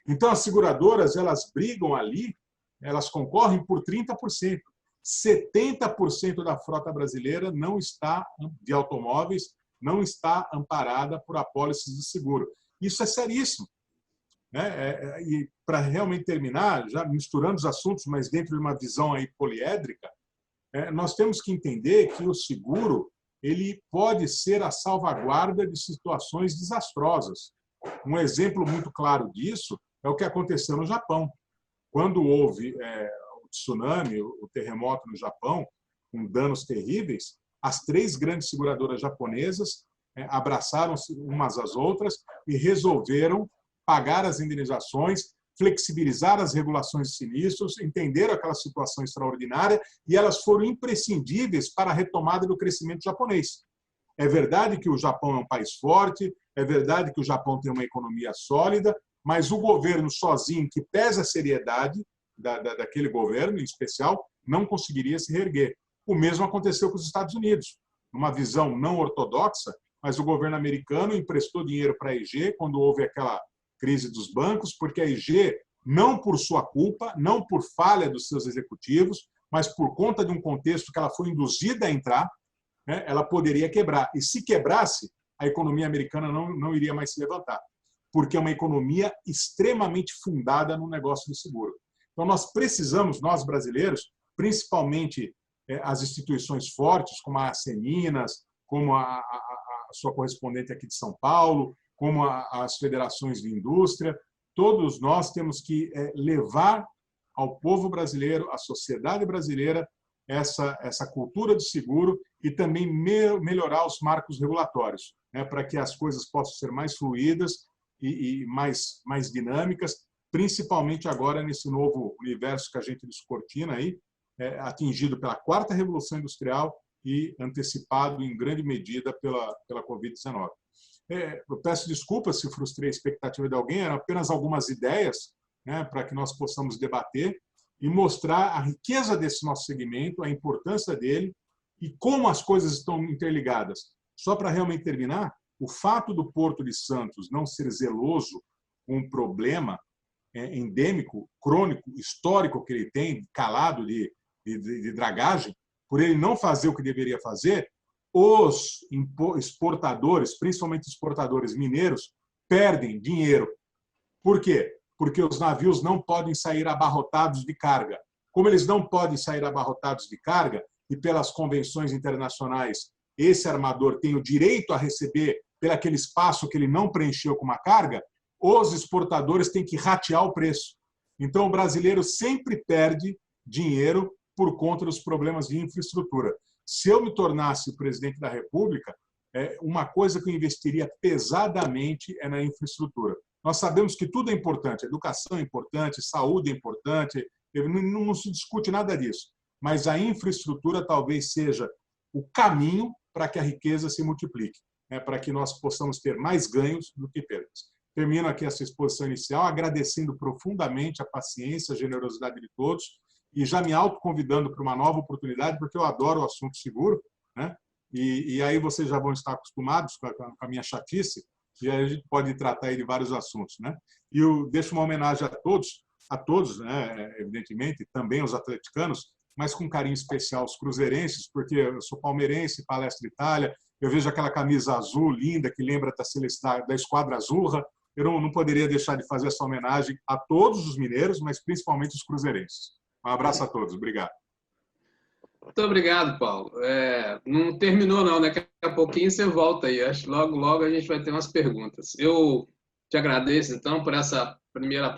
Speaker 5: Então, as seguradoras, elas brigam ali, elas concorrem por 30%. 70% da frota brasileira não está, de automóveis, não está amparada por apólices de seguro. Isso é seríssimo. né? E para realmente terminar, já misturando os assuntos, mas dentro de uma visão aí poliédrica, nós temos que entender que o seguro ele pode ser a salvaguarda de situações desastrosas. Um exemplo muito claro disso é o que aconteceu no Japão. Quando houve o tsunami, o terremoto no Japão, com danos terríveis, as 3 grandes seguradoras japonesas abraçaram-se umas às outras e resolveram pagar as indenizações, flexibilizar as regulações de sinistros, entenderam aquela situação extraordinária e elas foram imprescindíveis para a retomada do crescimento japonês. É verdade que o Japão é um país forte, é verdade que o Japão tem uma economia sólida, mas o governo sozinho, que pesa a seriedade daquele governo em especial, não conseguiria se reerguer. O mesmo aconteceu com os Estados Unidos. Numa visão não ortodoxa, mas o governo americano emprestou dinheiro para a IG quando houve aquela crise dos bancos, porque a IG, não por sua culpa, não por falha dos seus executivos, mas por conta de um contexto que ela foi induzida a entrar, né, ela poderia quebrar. E se quebrasse, a economia americana não iria mais se levantar, porque é uma economia extremamente fundada no negócio do seguro. Então, nós precisamos, nós brasileiros, principalmente as instituições fortes, como a Aceminas, como a sua correspondente aqui de São Paulo, como as federações de indústria, todos nós temos que levar ao povo brasileiro, à sociedade brasileira, essa cultura do seguro e também melhorar os marcos regulatórios, né, para que as coisas possam ser mais fluídas e mais dinâmicas, principalmente agora nesse novo universo que a gente descortina aí, atingido pela 4ª Revolução Industrial e antecipado em grande medida pela Covid-19. Eu peço desculpas se frustrei a expectativa de alguém, eram apenas algumas ideias, né, para que nós possamos debater e mostrar a riqueza desse nosso segmento, a importância dele e como as coisas estão interligadas. Só para realmente terminar, o fato do Porto de Santos não ser zeloso com um problema endêmico, crônico, histórico que ele tem, calado de dragagem, por ele não fazer o que deveria fazer, os exportadores, principalmente exportadores mineiros, perdem dinheiro. Por quê? Porque os navios não podem sair abarrotados de carga. Como eles não podem sair abarrotados de carga, e pelas convenções internacionais, esse armador tem o direito a receber pelo aquele espaço que ele não preencheu com uma carga, os exportadores têm que ratear o preço. Então, o brasileiro sempre perde dinheiro por conta dos problemas de infraestrutura. Se eu me tornasse presidente da República, uma coisa que eu investiria pesadamente é na infraestrutura. Nós sabemos que tudo é importante, educação é importante, saúde é importante, não se discute nada disso. Mas a infraestrutura talvez seja o caminho para que a riqueza se multiplique, né, para que nós possamos ter mais ganhos do que perdas. Termino aqui essa exposição inicial agradecendo profundamente a paciência, a generosidade de todos e já me autoconvidando para uma nova oportunidade, porque eu adoro o assunto seguro, né? E aí vocês já vão estar acostumados com a minha chatice, e aí a gente pode tratar aí de vários assuntos, né? E eu deixo uma homenagem a todos, né, evidentemente, também aos atleticanos, mas com carinho especial aos cruzeirenses, porque eu sou palmeirense, Palestra Itália, eu vejo aquela camisa azul linda que lembra da Esquadra Azurra, eu não poderia deixar de fazer essa homenagem a todos os mineiros, mas principalmente os cruzeirenses. Um abraço a todos. Obrigado.
Speaker 1: Muito obrigado, Paulo. Não terminou, não. Daqui a pouquinho você volta aí. Acho que logo a gente vai ter umas perguntas. Eu te agradeço, então, por essa primeira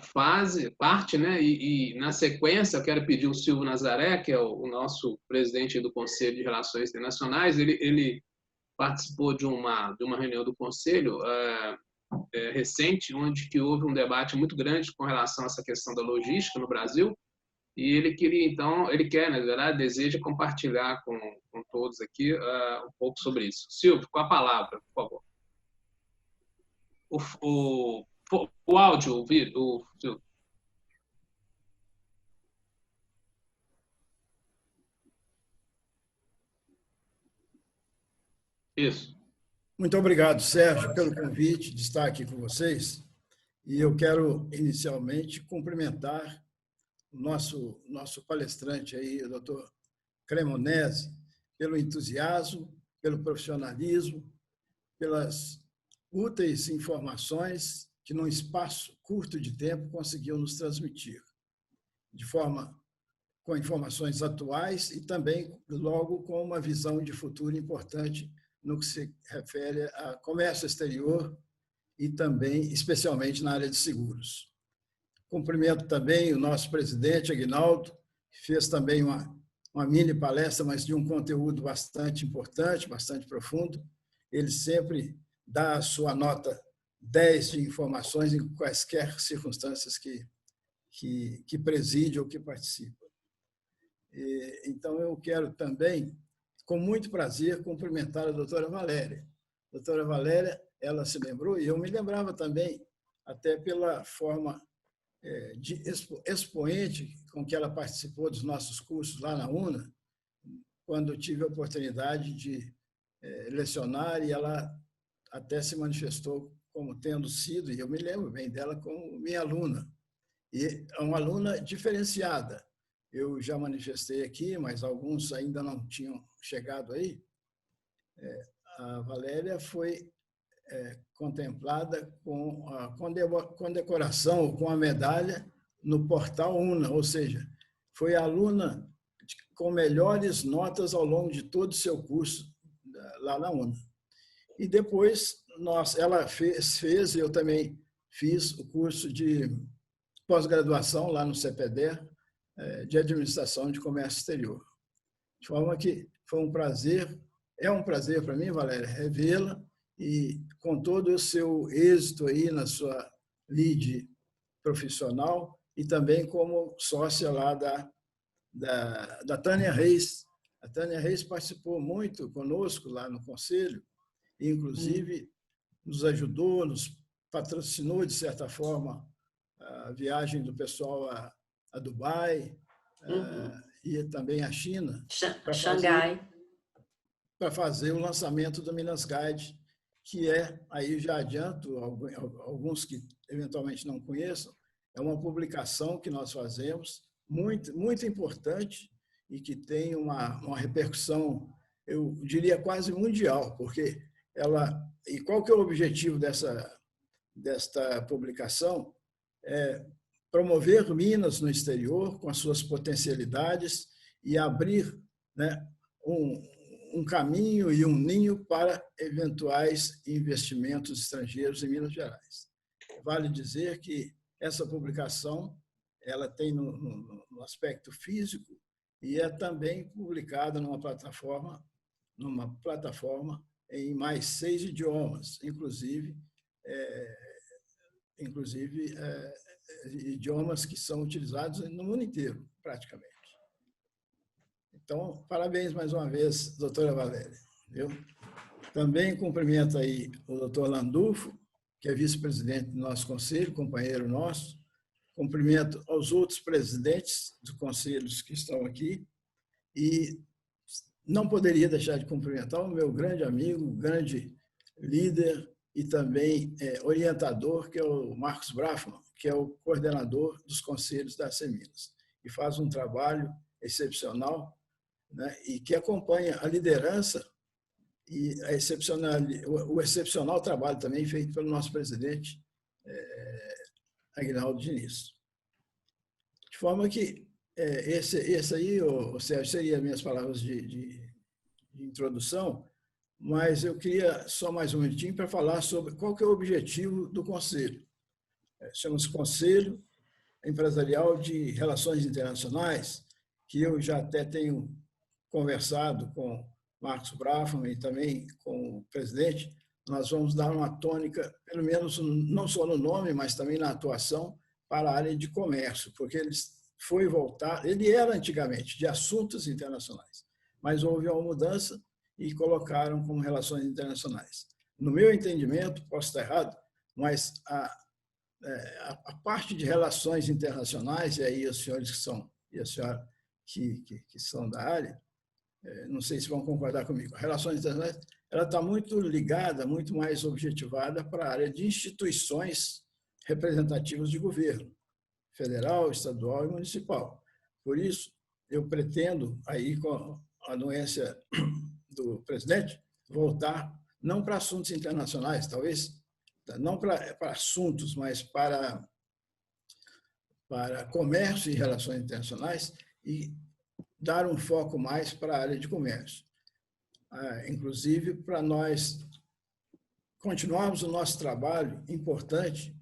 Speaker 1: parte, né? E na sequência, eu quero pedir o Silvio Nazaré, que é o nosso presidente do Conselho de Relações Internacionais. Ele participou de uma reunião do Conselho recente, onde que houve um debate muito grande com relação a essa questão da logística no Brasil. E ele queria, então, na verdade, deseja compartilhar com todos aqui um pouco sobre isso. Silvio, com a palavra, por favor. O áudio, Silvio. Isso.
Speaker 6: Muito obrigado, Sérgio, pelo convite de estar aqui com vocês. E eu quero, inicialmente, cumprimentar o nosso palestrante aí, o doutor Cremonese, pelo entusiasmo, pelo profissionalismo, pelas úteis informações que num espaço curto de tempo conseguiu nos transmitir, com informações atuais e também logo com uma visão de futuro importante no que se refere a comércio exterior e também, especialmente, na área de seguros. Cumprimento também o nosso presidente, Aguinaldo, que fez também uma mini palestra, mas de um conteúdo bastante importante, bastante profundo. Ele sempre dá a sua nota 10 de informações em quaisquer circunstâncias que preside ou que participa. Então, eu quero também, com muito prazer, cumprimentar a doutora Valéria. A doutora Valéria, ela se lembrou, e eu me lembrava também, até pela forma de expoente com que ela participou dos nossos cursos lá na UNA, quando eu tive a oportunidade de lecionar, e ela até se manifestou como tendo sido, e eu me lembro bem dela como minha aluna. E é uma aluna diferenciada. Eu já manifestei aqui, mas alguns ainda não tinham chegado aí. A Valéria foi contemplada com a condecoração, com a medalha no portal UNA, ou seja, foi a aluna com melhores notas ao longo de todo o seu curso lá na UNA. E depois ela fez, eu também fiz o curso de pós-graduação lá no CPDER, de Administração de Comércio Exterior. De forma que foi um prazer, é um prazer para mim, Valéria, revê-la, e com todo o seu êxito aí na sua lead profissional e também como sócia lá da Tânia Reis. A Tânia Reis participou muito conosco lá no Conselho, e inclusive nos ajudou, nos patrocinou, de certa forma, a viagem do pessoal a Dubai e também a China.
Speaker 7: Xangai.
Speaker 6: Para fazer o lançamento do Minas Guide, que aí já adianto, alguns que eventualmente não conheçam, é uma publicação que nós fazemos, muito, muito importante, e que tem uma repercussão, eu diria, quase mundial, porque e qual que é o objetivo desta publicação? É promover Minas no exterior, com as suas potencialidades, e abrir, né, um caminho e um ninho para eventuais investimentos estrangeiros em Minas Gerais. Vale dizer que essa publicação ela tem no aspecto físico e é também publicada numa plataforma em mais 6 idiomas, inclusive idiomas que são utilizados no mundo inteiro, praticamente. Então, parabéns mais uma vez, doutora Valéria. Também cumprimento aí o doutor Landulfo, que é vice-presidente do nosso conselho, companheiro nosso. Cumprimento aos outros presidentes dos conselhos que estão aqui. E não poderia deixar de cumprimentar o meu grande amigo, grande líder e também orientador, que é o Marcos Brafman, que é o coordenador dos conselhos da Seminas, e faz um trabalho excepcional, né, e que acompanha a liderança e o excepcional trabalho também feito pelo nosso presidente, Aguinaldo Diniz. De forma que esse aí, Sérgio, seria minhas palavras de introdução, mas eu queria só mais um minutinho para falar sobre qual que é o objetivo do Conselho. Chama-se Conselho Empresarial de Relações Internacionais, que eu já até tenho conversado com Marcos Brafman e também com o presidente. Nós vamos dar uma tônica, pelo menos não só no nome, mas também na atuação, para a área de comércio, porque ele era antigamente de assuntos internacionais, mas houve uma mudança e colocaram como relações internacionais. No meu entendimento, posso estar errado, mas a parte de relações internacionais, e aí os senhores que são, e a senhora que são da área, não sei se vão concordar comigo, relações internacionais, ela está muito ligada, muito mais objetivada para a área de instituições representativas de governo, federal, estadual e municipal. Por isso, eu pretendo, aí com a anuência do presidente, voltar não para assuntos internacionais, talvez não para assuntos, mas para comércio e relações internacionais, e dar um foco mais para a área de comércio. Inclusive, para nós continuarmos o nosso trabalho importante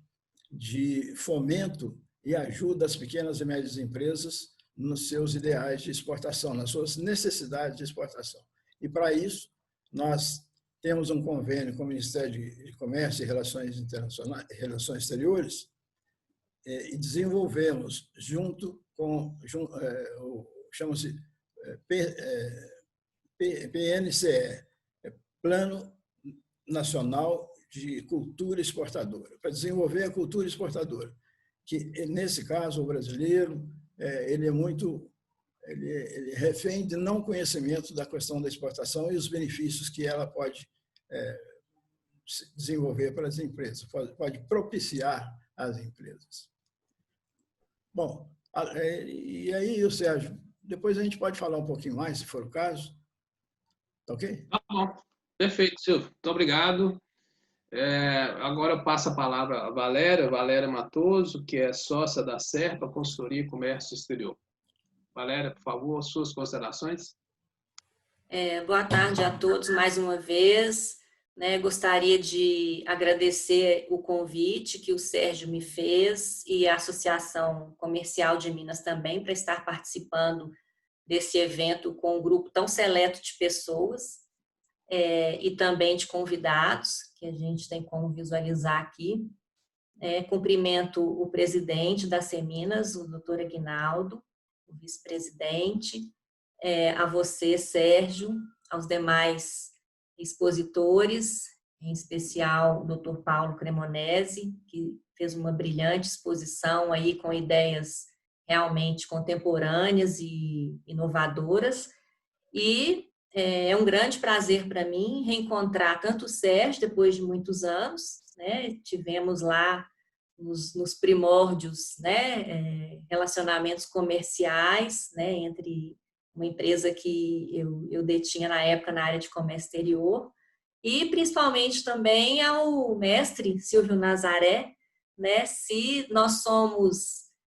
Speaker 6: de fomento e ajuda às pequenas e médias empresas nos seus ideais de exportação, nas suas necessidades de exportação. E, para isso, nós temos um convênio com o Ministério de Comércio e Relações Internacionais, Relações Exteriores, e desenvolvemos, junto com, chama-se PNCE, Plano Nacional de Cultura Exportadora, para desenvolver a cultura exportadora, que, nesse caso, o brasileiro, ele é refém de não conhecimento da questão da exportação e os benefícios que ela pode desenvolver para as empresas, pode propiciar às empresas. Bom, e aí, Sérgio, depois a gente pode falar um pouquinho mais, se for o caso. Tá ok?
Speaker 1: Tá bom. Perfeito, Silvio. Muito obrigado. Agora eu passo a palavra a Valéria Matoso, que é sócia da Serpa Consultoria e Comércio Exterior. Valéria, por favor, suas considerações.
Speaker 4: Boa tarde a todos mais uma vez. Gostaria de agradecer o convite que o Sérgio me fez e a Associação Comercial de Minas também para estar participando desse evento com um grupo tão seleto de pessoas e também de convidados, que a gente tem como visualizar aqui. Cumprimento o presidente da Seminas, o doutor Aguinaldo, o vice-presidente, a você, Sérgio, aos demais expositores, em especial o Dr. Paulo Cremonesi, que fez uma brilhante exposição aí com ideias realmente contemporâneas e inovadoras. E é um grande prazer para mim reencontrar tanto o Sérgio, depois de muitos anos, tivemos lá nos primórdios, relacionamentos comerciais, entre uma empresa que eu detinha na época na área de comércio exterior, e principalmente também ao mestre Silvio Nazaré, se nós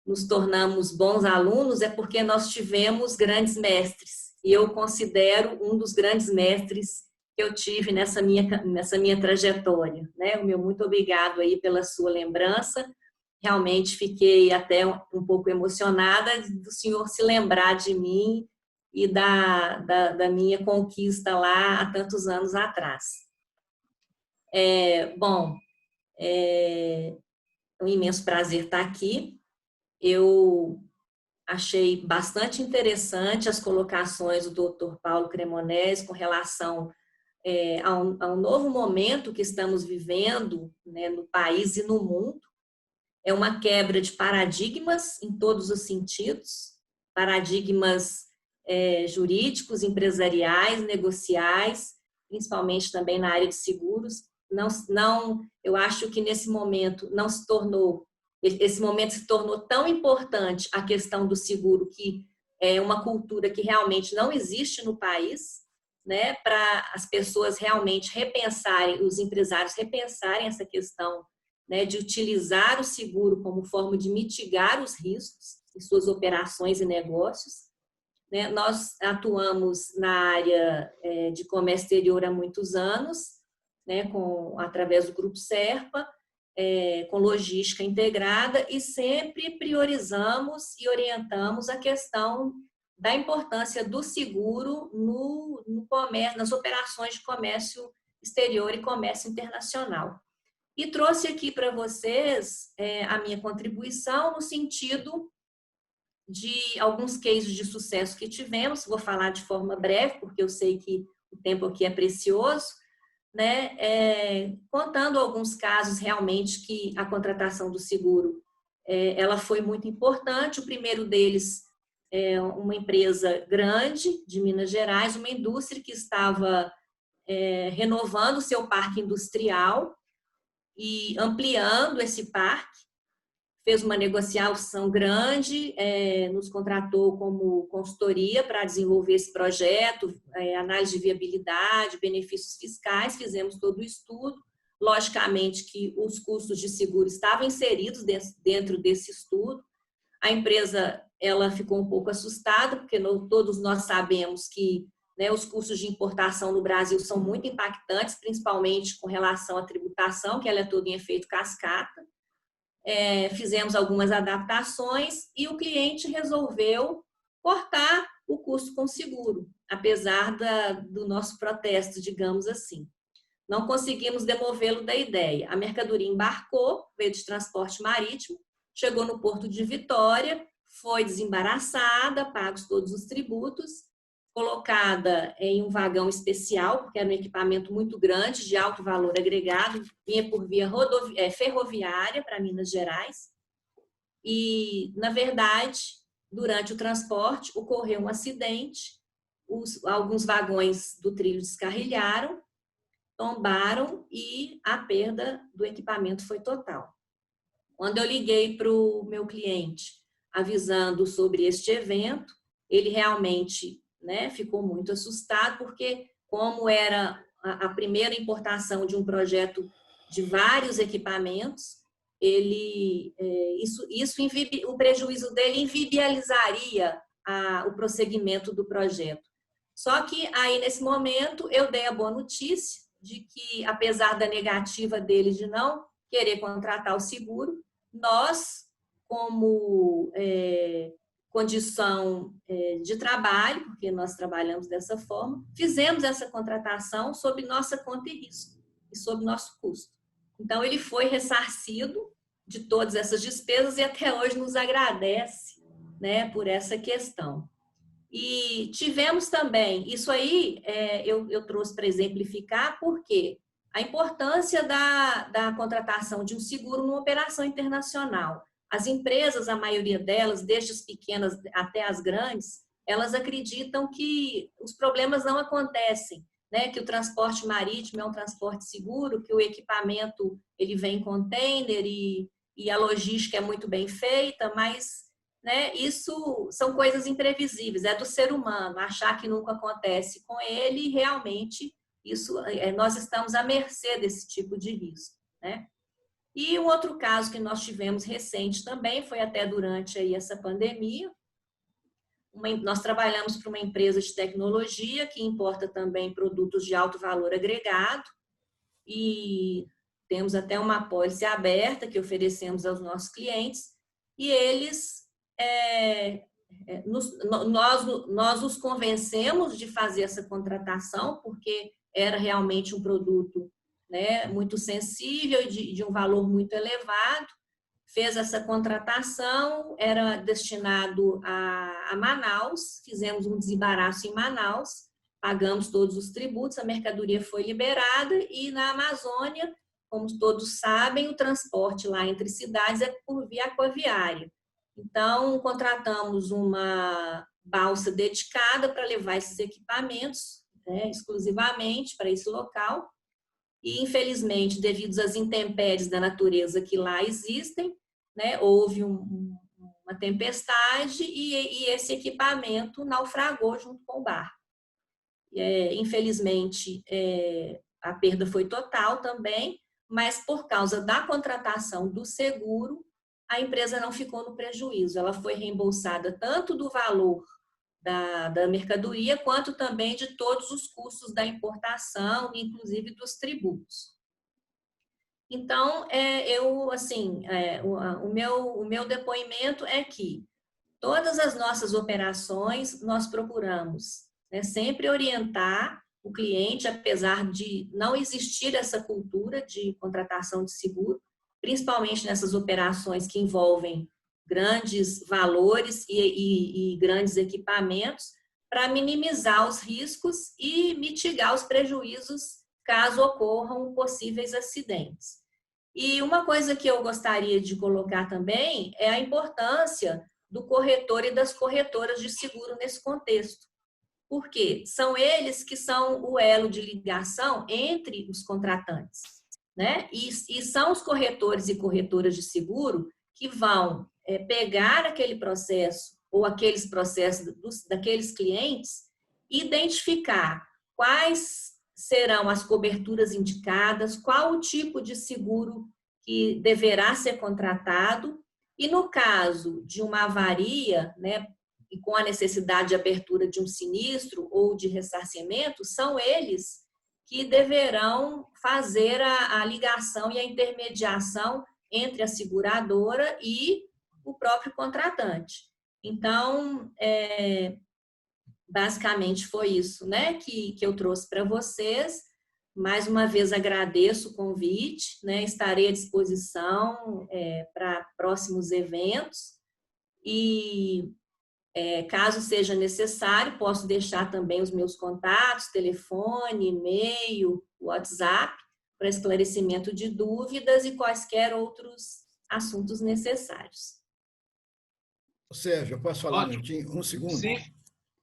Speaker 4: nos tornamos bons alunos, é porque nós tivemos grandes mestres, e eu considero um dos grandes mestres que eu tive nessa minha trajetória. O meu muito obrigado aí pela sua lembrança. Realmente fiquei até um pouco emocionada do senhor se lembrar de mim e da minha conquista lá há tantos anos atrás. É um imenso prazer estar aqui. Eu achei bastante interessante as colocações do Dr. Paulo Cremonesi com relação a um novo momento que estamos vivendo, no país e no mundo. É uma quebra de paradigmas em todos os sentidos, paradigmas jurídicos, empresariais, negociais, principalmente também na área de seguros. Eu acho que esse momento se tornou tão importante a questão do seguro, que é uma cultura que realmente não existe no país, para as pessoas realmente repensarem, os empresários repensarem essa questão, de utilizar o seguro como forma de mitigar os riscos em suas operações e negócios. Nós atuamos na área de comércio exterior há muitos anos, através do Grupo Serpa, com logística integrada, e sempre priorizamos e orientamos a questão da importância do seguro no comércio, nas operações de comércio exterior e comércio internacional. E trouxe aqui para vocês a minha contribuição no sentido de alguns cases de sucesso que tivemos. Vou falar de forma breve, porque eu sei que o tempo aqui é precioso, contando alguns casos realmente que a contratação do seguro ela foi muito importante. O primeiro deles é uma empresa grande de Minas Gerais, uma indústria que estava renovando o seu parque industrial e ampliando esse parque. Fez uma negociação grande, nos contratou como consultoria para desenvolver esse projeto, análise de viabilidade, benefícios fiscais, fizemos todo o estudo. Logicamente que os custos de seguro estavam inseridos dentro desse estudo. A empresa ela ficou um pouco assustada, porque todos nós sabemos que, né, os custos de importação no Brasil são muito impactantes, principalmente com relação à tributação, que ela é toda em efeito cascata. Fizemos algumas adaptações e o cliente resolveu cortar o custo com seguro, apesar do nosso protesto, digamos assim. Não conseguimos demovê-lo da ideia. A mercadoria embarcou, veio de transporte marítimo, chegou no porto de Vitória, foi desembaraçada, pagos todos os tributos, colocada em um vagão especial, porque era um equipamento muito grande, de alto valor agregado, vinha por via ferroviária para Minas Gerais. E, na verdade, durante o transporte, ocorreu um acidente, alguns vagões do trilho descarrilharam, tombaram e a perda do equipamento foi total. Quando eu liguei para o meu cliente avisando sobre este evento, ele realmente, né, ficou muito assustado, porque como era a primeira importação de um projeto de vários equipamentos, o prejuízo dele inviabilizaria o prosseguimento do projeto. Só que aí, nesse momento, eu dei a boa notícia de que, apesar da negativa dele de não querer contratar o seguro, nós, como condição de trabalho, porque nós trabalhamos dessa forma, fizemos essa contratação sob nossa conta e risco e sob nosso custo. Então, ele foi ressarcido de todas essas despesas e até hoje nos agradece, né, por essa questão. E tivemos também, isso aí eu trouxe para exemplificar, porque a importância da contratação de um seguro numa operação internacional. As empresas, a maioria delas, desde as pequenas até as grandes, elas acreditam que os problemas não acontecem, né? Que o transporte marítimo é um transporte seguro, que o equipamento ele vem em container e a logística é muito bem feita, mas, né, isso são coisas imprevisíveis, é do ser humano, achar que nunca acontece com ele, realmente nós estamos à mercê desse tipo de risco, né? E um outro caso que nós tivemos recente também, foi até durante aí essa pandemia, nós trabalhamos para uma empresa de tecnologia que importa também produtos de alto valor agregado e temos até uma apólice aberta que oferecemos aos nossos clientes e eles, nós os convencemos de fazer essa contratação porque era realmente um produto, né, muito sensível e de um valor muito elevado. Fez essa contratação, era destinado a Manaus, fizemos um desembaraço em Manaus, pagamos todos os tributos, a mercadoria foi liberada e na Amazônia, como todos sabem, o transporte lá entre cidades é por via aquaviária. Então, contratamos uma balsa dedicada para levar esses equipamentos, né, exclusivamente para esse local. E, infelizmente, devido às intempéries da natureza que lá existem, né, houve uma tempestade e esse equipamento naufragou junto com o barco. Infelizmente, a perda foi total também, mas por causa da contratação do seguro, a empresa não ficou no prejuízo. Ela foi reembolsada tanto do valor da mercadoria, quanto também de todos os custos da importação, inclusive dos tributos. Então, o meu depoimento é que todas as nossas operações nós procuramos, né, sempre orientar o cliente, apesar de não existir essa cultura de contratação de seguro, principalmente nessas operações que envolvem grandes valores e grandes equipamentos, para minimizar os riscos e mitigar os prejuízos caso ocorram possíveis acidentes. E uma coisa que eu gostaria de colocar também é a importância do corretor e das corretoras de seguro nesse contexto. Porque são eles que são o elo de ligação entre os contratantes, né? E são os corretores e corretoras de seguro que vão pegar aquele processo ou aqueles processos daqueles clientes e identificar quais serão as coberturas indicadas, qual o tipo de seguro que deverá ser contratado, e no caso de uma avaria, né, e com a necessidade de abertura de um sinistro ou de ressarcimento, são eles que deverão fazer a ligação e a intermediação entre a seguradora e o próprio contratante. Então, basicamente foi isso, né, que eu trouxe para vocês. Mais uma vez agradeço o convite, né, estarei à disposição para próximos eventos e caso seja necessário, posso deixar também os meus contatos, telefone, e-mail, WhatsApp, para esclarecimento de dúvidas e quaisquer outros assuntos necessários.
Speaker 6: Sérgio, eu posso falar um minutinho? Um segundo?
Speaker 1: Sim,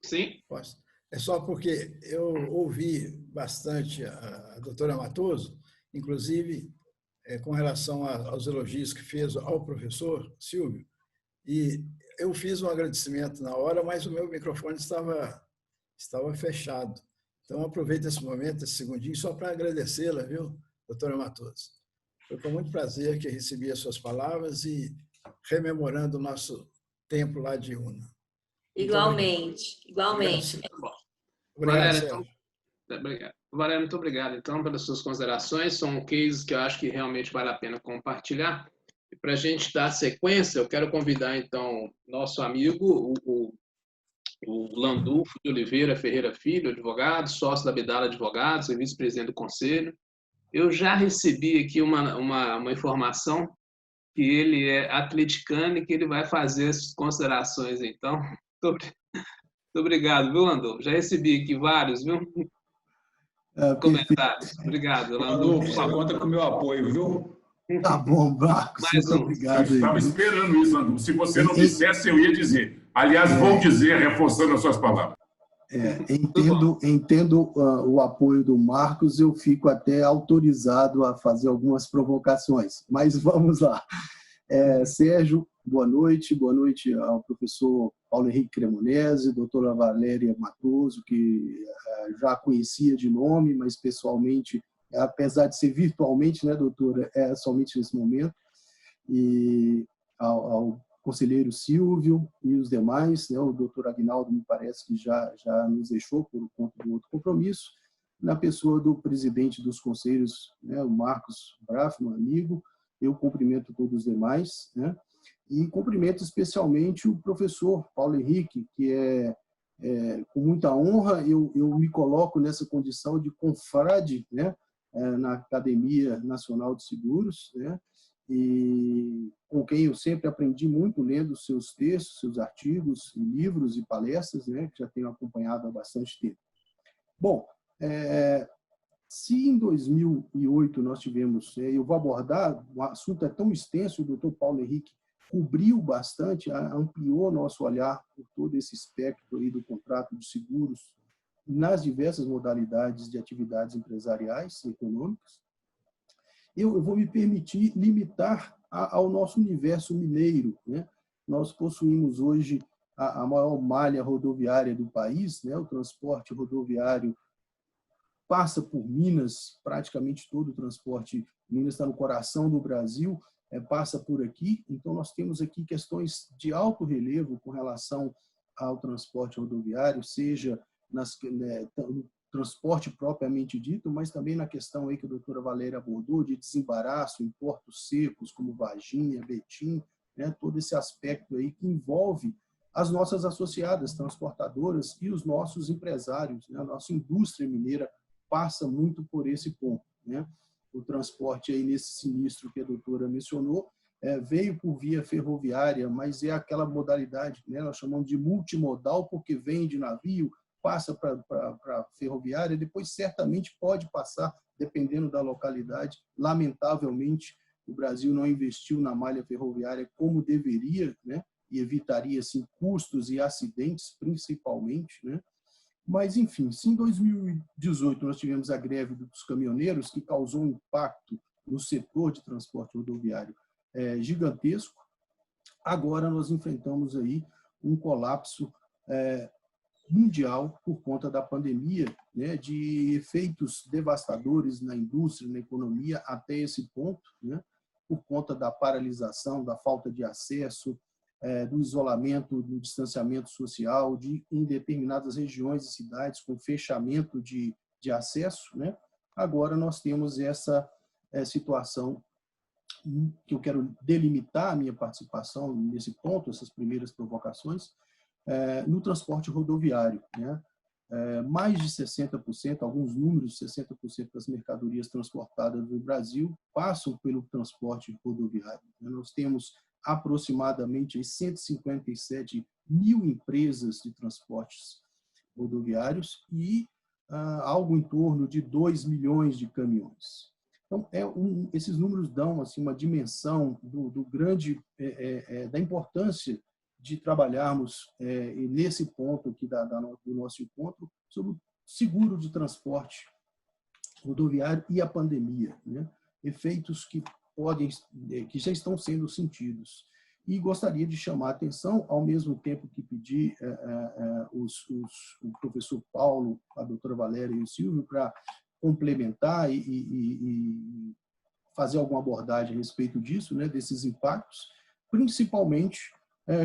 Speaker 1: sim.
Speaker 6: Posso? É só porque eu ouvi bastante a doutora Matoso, inclusive com relação aos elogios que fez ao professor Silvio, e eu fiz um agradecimento na hora, mas o meu microfone estava fechado. Então, aproveito esse momento, esse segundinho, só para agradecê-la, viu, doutora Matoso? Foi com muito prazer que recebi as suas palavras e rememorando o nosso tempo lá de Una.
Speaker 4: Igualmente, igualmente.
Speaker 1: Valéria, então, obrigado. Valéria, muito obrigado, então, pelas suas considerações. São cases que eu acho que realmente vale a pena compartilhar. E para a gente dar sequência, eu quero convidar, então, nosso amigo, o Landulfo de Oliveira Ferreira Filho, advogado, sócio da Bedala Advogados e vice-presidente do conselho. Eu já recebi aqui uma informação que ele é atleticano e que ele vai fazer as considerações, então. Muito obrigado, viu, Landulfo? Já recebi aqui vários, viu? Comentários. Obrigado,
Speaker 3: Landulfo. Você conta com o meu apoio, viu?
Speaker 7: Tá bom, Marcos. Muito obrigado.
Speaker 8: Eu estava esperando isso, Landulfo. Se você não dissesse, eu ia dizer. Aliás, vou dizer, reforçando as suas palavras.
Speaker 7: Entendo o apoio do Marcos, eu fico até autorizado a fazer algumas provocações, mas vamos lá. Sérgio, boa noite ao professor Paulo Henrique Cremonese, doutora Valéria Matoso, que já conhecia de nome, mas pessoalmente, apesar de ser virtualmente, né, doutora, somente nesse momento, e ao conselheiro Silvio e os demais, né, o doutor Aguinaldo me parece que já nos deixou por conta do outro compromisso, na pessoa do presidente dos conselhos, né, o Marcos Braff, meu amigo. Eu cumprimento todos os demais, né, e cumprimento especialmente o professor Paulo Henrique, que com muita honra, eu me coloco nessa condição de confrade, né, na Academia Nacional de Seguros, né, e com quem eu sempre aprendi muito lendo seus textos, seus artigos, livros e palestras, né, que já tenho acompanhado há bastante tempo. Bom, se em 2008 nós tivemos, eu vou abordar, o assunto é tão extenso, o doutor Paulo Henrique cobriu bastante, ampliou nosso olhar por todo esse espectro aí do contrato de seguros nas diversas modalidades de atividades empresariais e econômicas. Eu vou me permitir limitar ao nosso universo mineiro, né? Nós possuímos hoje a maior malha rodoviária do país, né? O transporte rodoviário passa por Minas, praticamente todo o transporte, Minas está no coração do Brasil, passa por aqui, então nós temos aqui questões de alto relevo com relação ao transporte rodoviário, seja no transporte propriamente dito, mas também na questão aí que a doutora Valéria abordou, de desembaraço em portos secos, como Varginha, Betim, né, todo esse aspecto aí que envolve as nossas associadas transportadoras e os nossos empresários, né, a nossa indústria mineira passa muito por esse ponto, né? O transporte aí nesse sinistro que a doutora mencionou veio por via ferroviária, mas é aquela modalidade, né, nós chamamos de multimodal, porque vem de navio, passa para ferroviária, depois certamente pode passar, dependendo da localidade. Lamentavelmente, o Brasil não investiu na malha ferroviária como deveria, né? E evitaria assim, custos e acidentes, principalmente, né? Mas, enfim, se em 2018 nós tivemos a greve dos caminhoneiros, que causou um impacto no setor de transporte rodoviário gigantesco, agora nós enfrentamos aí um colapso mundial por conta da pandemia, né, de efeitos devastadores na indústria, na economia, até esse ponto, né, por conta da paralisação, da falta de acesso, do isolamento, do distanciamento social, em determinadas regiões e cidades com fechamento de acesso, né? Agora nós temos essa situação que eu quero delimitar a minha participação nesse ponto, essas primeiras provocações, no transporte rodoviário, né? Mais de 60%, alguns números, 60% das mercadorias transportadas no Brasil passam pelo transporte rodoviário. Nós temos aproximadamente 157 mil empresas de transportes rodoviários e algo em torno de 2 milhões de caminhões. Então, esses números dão assim, uma dimensão da importância de trabalharmos nesse ponto aqui do nosso encontro sobre o seguro de transporte rodoviário e a pandemia, né? Efeitos que já estão sendo sentidos. E gostaria de chamar a atenção, ao mesmo tempo que pedi o professor Paulo, a doutora Valéria e o Silvio para complementar e fazer alguma abordagem a respeito disso, né, desses impactos, principalmente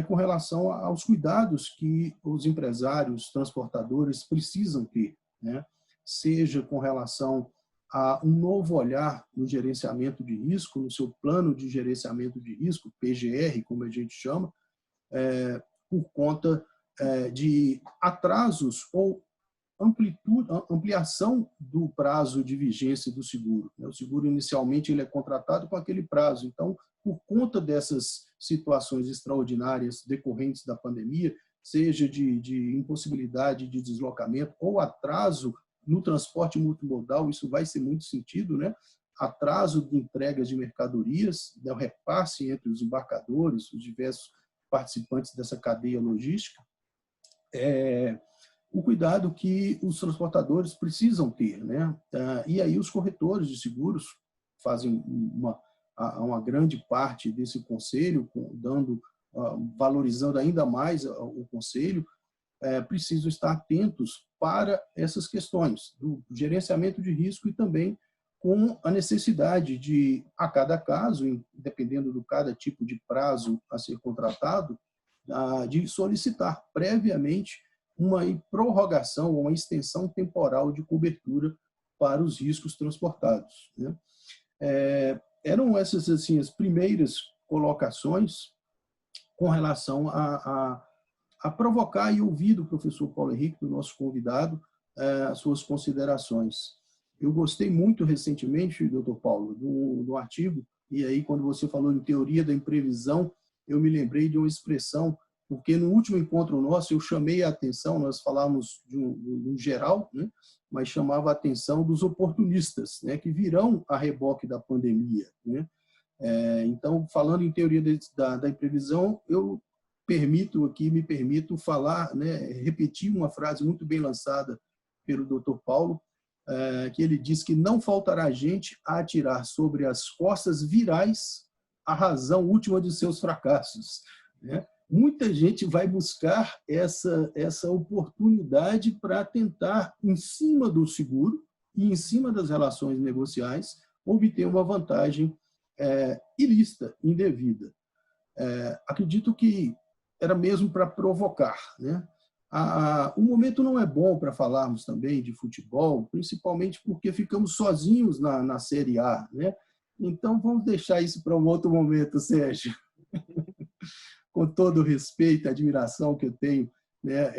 Speaker 7: com relação aos cuidados que os empresários, transportadores precisam ter, né, seja com relação a um novo olhar no gerenciamento de risco, no seu plano de gerenciamento de risco, PGR, como a gente chama, por conta de atrasos ou ampliação do prazo de vigência do seguro. O seguro, inicialmente, ele é contratado com aquele prazo. Então, por conta dessas situações extraordinárias decorrentes da pandemia, seja de impossibilidade de deslocamento ou atraso no transporte multimodal, isso vai ser muito sentido, né? Atraso de entregas de mercadorias, o repasse entre os embarcadores, os diversos participantes dessa cadeia logística, o cuidado que os transportadores precisam ter, né? E aí os corretores de seguros fazem uma grande parte desse conselho, valorizando ainda mais o conselho, precisam estar atentos para essas questões do gerenciamento de risco e também com a necessidade de, a cada caso, dependendo do cada tipo de prazo a ser contratado, de solicitar previamente uma prorrogação ou uma extensão temporal de cobertura para os riscos transportados, né? Eram essas assim as primeiras colocações com relação a provocar e ouvir do professor Paulo Henrique, do nosso convidado, as suas considerações. Eu gostei muito recentemente, doutor Paulo, do artigo, e aí quando você falou em teoria da imprevisão, eu me lembrei de uma expressão, porque no último encontro nosso eu chamei a atenção, nós falamos de um geral, né, mas chamava a atenção dos oportunistas, né, que virão a reboque da pandemia, né? Então, falando em teoria da imprevisão, eu me permito falar, né, repetir uma frase muito bem lançada pelo Dr. Paulo, que ele diz que não faltará gente a atirar sobre as costas virais a razão última de seus fracassos, né? Muita gente vai buscar essa oportunidade para tentar, em cima do seguro e em cima das relações negociais, obter uma vantagem ilícita, indevida. Acredito que era mesmo para provocar, né? O momento não é bom para falarmos também de futebol, principalmente porque ficamos sozinhos na Série A, né? Então, vamos deixar isso para um outro momento, Sérgio. Com todo o respeito e admiração que eu tenho, né,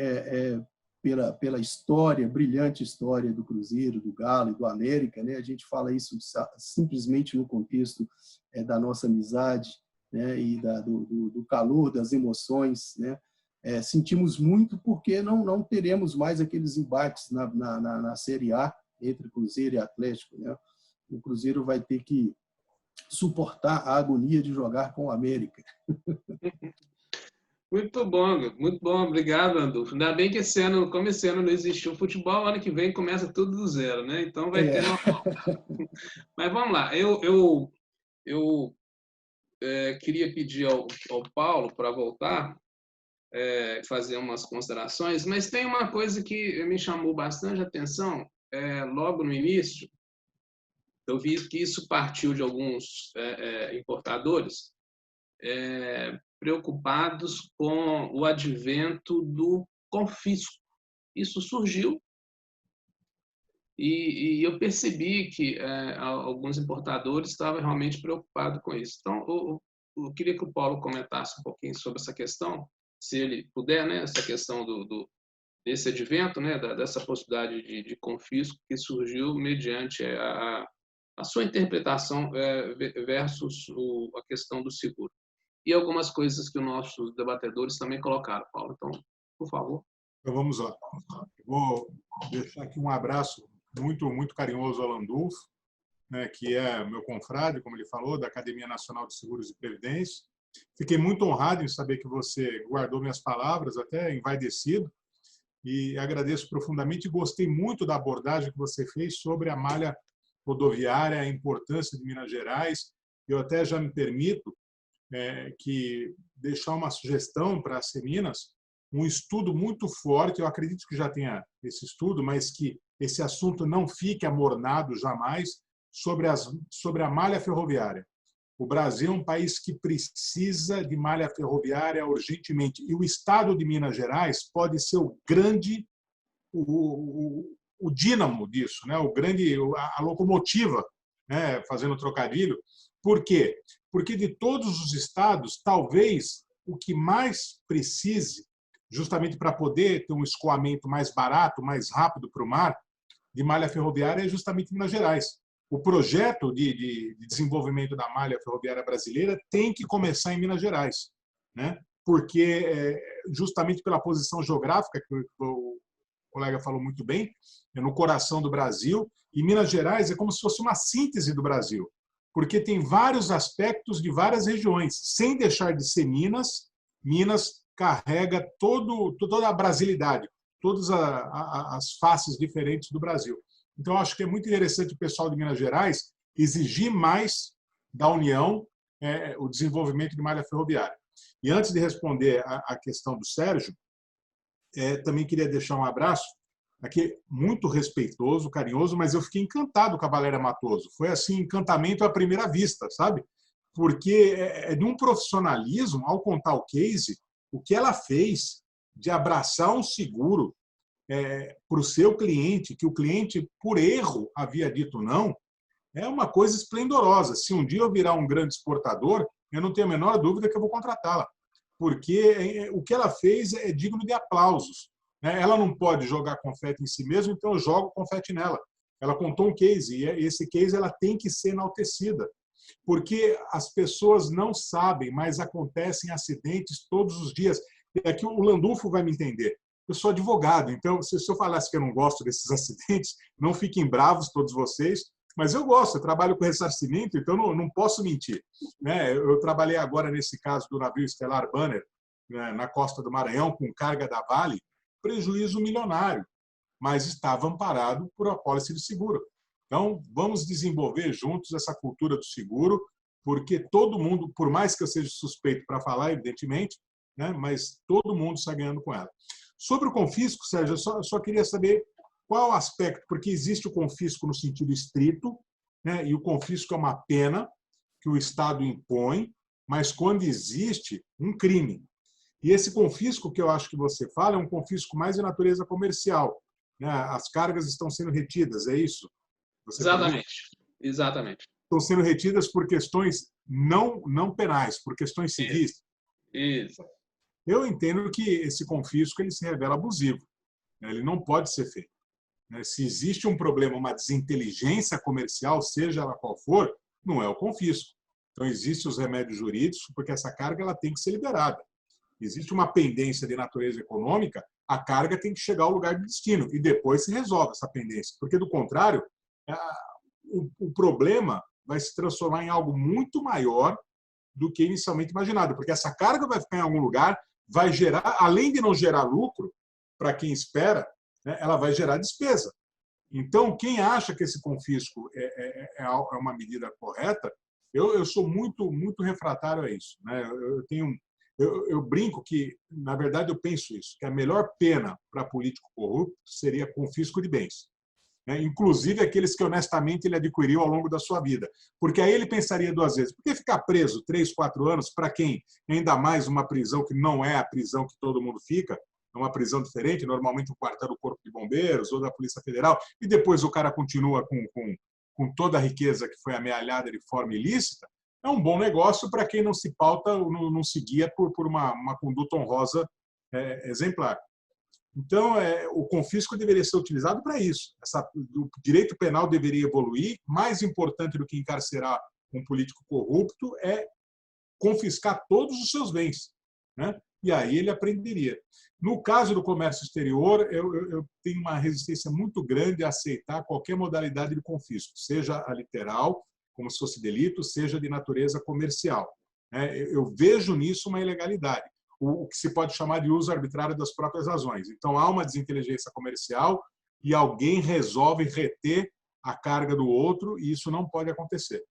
Speaker 7: pela história, brilhante história do Cruzeiro, do Galo e do América, né? A gente fala isso simplesmente no contexto da nossa amizade, né, e do calor das emoções, né? Sentimos muito porque não teremos mais aqueles embates na Série A entre Cruzeiro e Atlético, né? O Cruzeiro vai ter que suportar a agonia de jogar com o América.
Speaker 1: Muito bom, obrigado, Andolfo. Ainda bem que como esse ano não existiu futebol, ano que vem começa tudo do zero, né? Então vai ter Mas vamos lá, eu queria pedir ao Paulo para voltar, fazer umas considerações, mas tem uma coisa que me chamou bastante atenção logo no início. Eu vi que isso partiu de alguns importadores preocupados com o advento do confisco. Isso surgiu e eu percebi que alguns importadores estavam realmente preocupados com isso. Então, eu queria que o Paulo comentasse um pouquinho sobre essa questão, se ele puder, né, essa questão desse advento, né, dessa possibilidade de confisco que surgiu mediante a sua interpretação versus a questão do seguro. E algumas coisas que os nossos debatedores também colocaram, Paulo. Então, por favor.
Speaker 5: Então, vamos lá. Eu vou deixar aqui um abraço muito carinhoso ao Landulfo, né, que é meu confrade, como ele falou, da Academia Nacional de Seguros e Previdência. Fiquei muito honrado em saber que você guardou minhas palavras, até envaidecido, e agradeço profundamente e gostei muito da abordagem que você fez sobre a malha rodoviária, a importância de Minas Gerais. Eu até já me permito que deixar uma sugestão para a Seminas, um estudo muito forte, eu acredito que já tenha esse estudo, mas que esse assunto não fique amornado jamais, sobre a malha ferroviária. O Brasil é um país que precisa de malha ferroviária urgentemente, e o estado de Minas Gerais pode ser o grande, o dínamo disso, né? A locomotiva, né? Fazendo trocadilho. Por quê? Porque de todos os estados, talvez o que mais precise, justamente para poder ter um escoamento mais barato, mais rápido para o mar, de malha ferroviária, é justamente Minas Gerais. O projeto de desenvolvimento da malha ferroviária brasileira tem que começar em Minas Gerais, né? Porque, justamente pela posição geográfica, que o colega falou muito bem, é no coração do Brasil, e Minas Gerais é como se fosse uma síntese do Brasil, porque tem vários aspectos de várias regiões, sem deixar de ser Minas. Minas carrega toda a brasilidade, todas as faces diferentes do Brasil. Então, acho que é muito interessante o pessoal de Minas Gerais exigir mais da União o desenvolvimento de malha ferroviária. E antes de responder a questão do Sérgio, também queria deixar um abraço aqui muito respeitoso, carinhoso, mas eu fiquei encantado com a Valéria Matoso. Foi assim, encantamento à primeira vista, sabe? Porque é de um profissionalismo, ao contar o case, o que ela fez de abraçar um seguro para o seu cliente, que o cliente, por erro, havia dito não, é uma coisa esplendorosa. Se um dia eu virar um grande exportador, eu não tenho a menor dúvida que eu vou contratá-la, porque o que ela fez é digno de aplausos. Ela não pode jogar confete em si mesma, então eu jogo confete nela. Ela contou um case, e esse case ela tem que ser enaltecida, porque as pessoas não sabem, mas acontecem acidentes todos os dias. É que o Landulfo vai me entender. Eu sou advogado, então, se eu falasse que eu não gosto desses acidentes, não fiquem bravos todos vocês, mas eu gosto, eu trabalho com ressarcimento, então não posso mentir. Eu trabalhei agora nesse caso do navio Estelar Banner, na costa do Maranhão, com carga da Vale, prejuízo milionário, mas estava amparado por apólice de seguro. Então, vamos desenvolver juntos essa cultura do seguro, porque todo mundo, por mais que eu seja suspeito para falar, evidentemente, mas todo mundo está ganhando com ela. Sobre o confisco, Sérgio, eu só queria saber qual o aspecto, porque existe o confisco no sentido estrito, e o confisco é uma pena que o Estado impõe, mas quando existe um crime. E esse confisco que eu acho que você fala é um confisco mais de natureza comercial. As cargas estão sendo retidas, é isso?
Speaker 1: Exatamente.
Speaker 5: Estão sendo retidas por questões não penais, por questões civis.
Speaker 1: Isso.
Speaker 5: Eu entendo que esse confisco ele se revela abusivo. Ele não pode ser feito. Se existe um problema, uma desinteligência comercial, seja ela qual for, não é o confisco. Então, existem os remédios jurídicos, porque essa carga ela tem que ser liberada. Existe uma pendência de natureza econômica, a carga tem que chegar ao lugar de destino e depois se resolve essa pendência. Porque, do contrário, o problema vai se transformar em algo muito maior do que inicialmente imaginado, porque essa carga vai ficar em algum lugar, vai gerar, além de não gerar lucro para quem espera, ela vai gerar despesa. Então, quem acha que esse confisco é uma medida correta, eu sou muito refratário a isso. Eu brinco que, na verdade, eu penso isso, que a melhor pena para político corrupto seria confisco de bens. Inclusive aqueles que honestamente ele adquiriu ao longo da sua vida. Porque aí ele pensaria duas vezes. Por que ficar preso 3, 4 anos, para quem? Ainda mais uma prisão que não é a prisão que todo mundo fica, é uma prisão diferente, normalmente um quartel do Corpo de Bombeiros ou da Polícia Federal, e depois o cara continua com toda a riqueza que foi amealhada de forma ilícita. É um bom negócio para quem não se pauta, não se guia por uma conduta honrosa exemplar. Então, o confisco deveria ser utilizado para isso. O direito penal deveria evoluir. Mais importante do que encarcerar um político corrupto é confiscar todos os seus bens, né? E aí ele aprenderia. No caso do comércio exterior, eu tenho uma resistência muito grande a aceitar qualquer modalidade de confisco, seja a literal, como se fosse delito, seja de natureza comercial. Eu vejo nisso uma ilegalidade, o que se pode chamar de uso arbitrário das próprias razões. Então, há uma desinteligência comercial e alguém resolve reter a carga do outro, e isso não pode acontecer.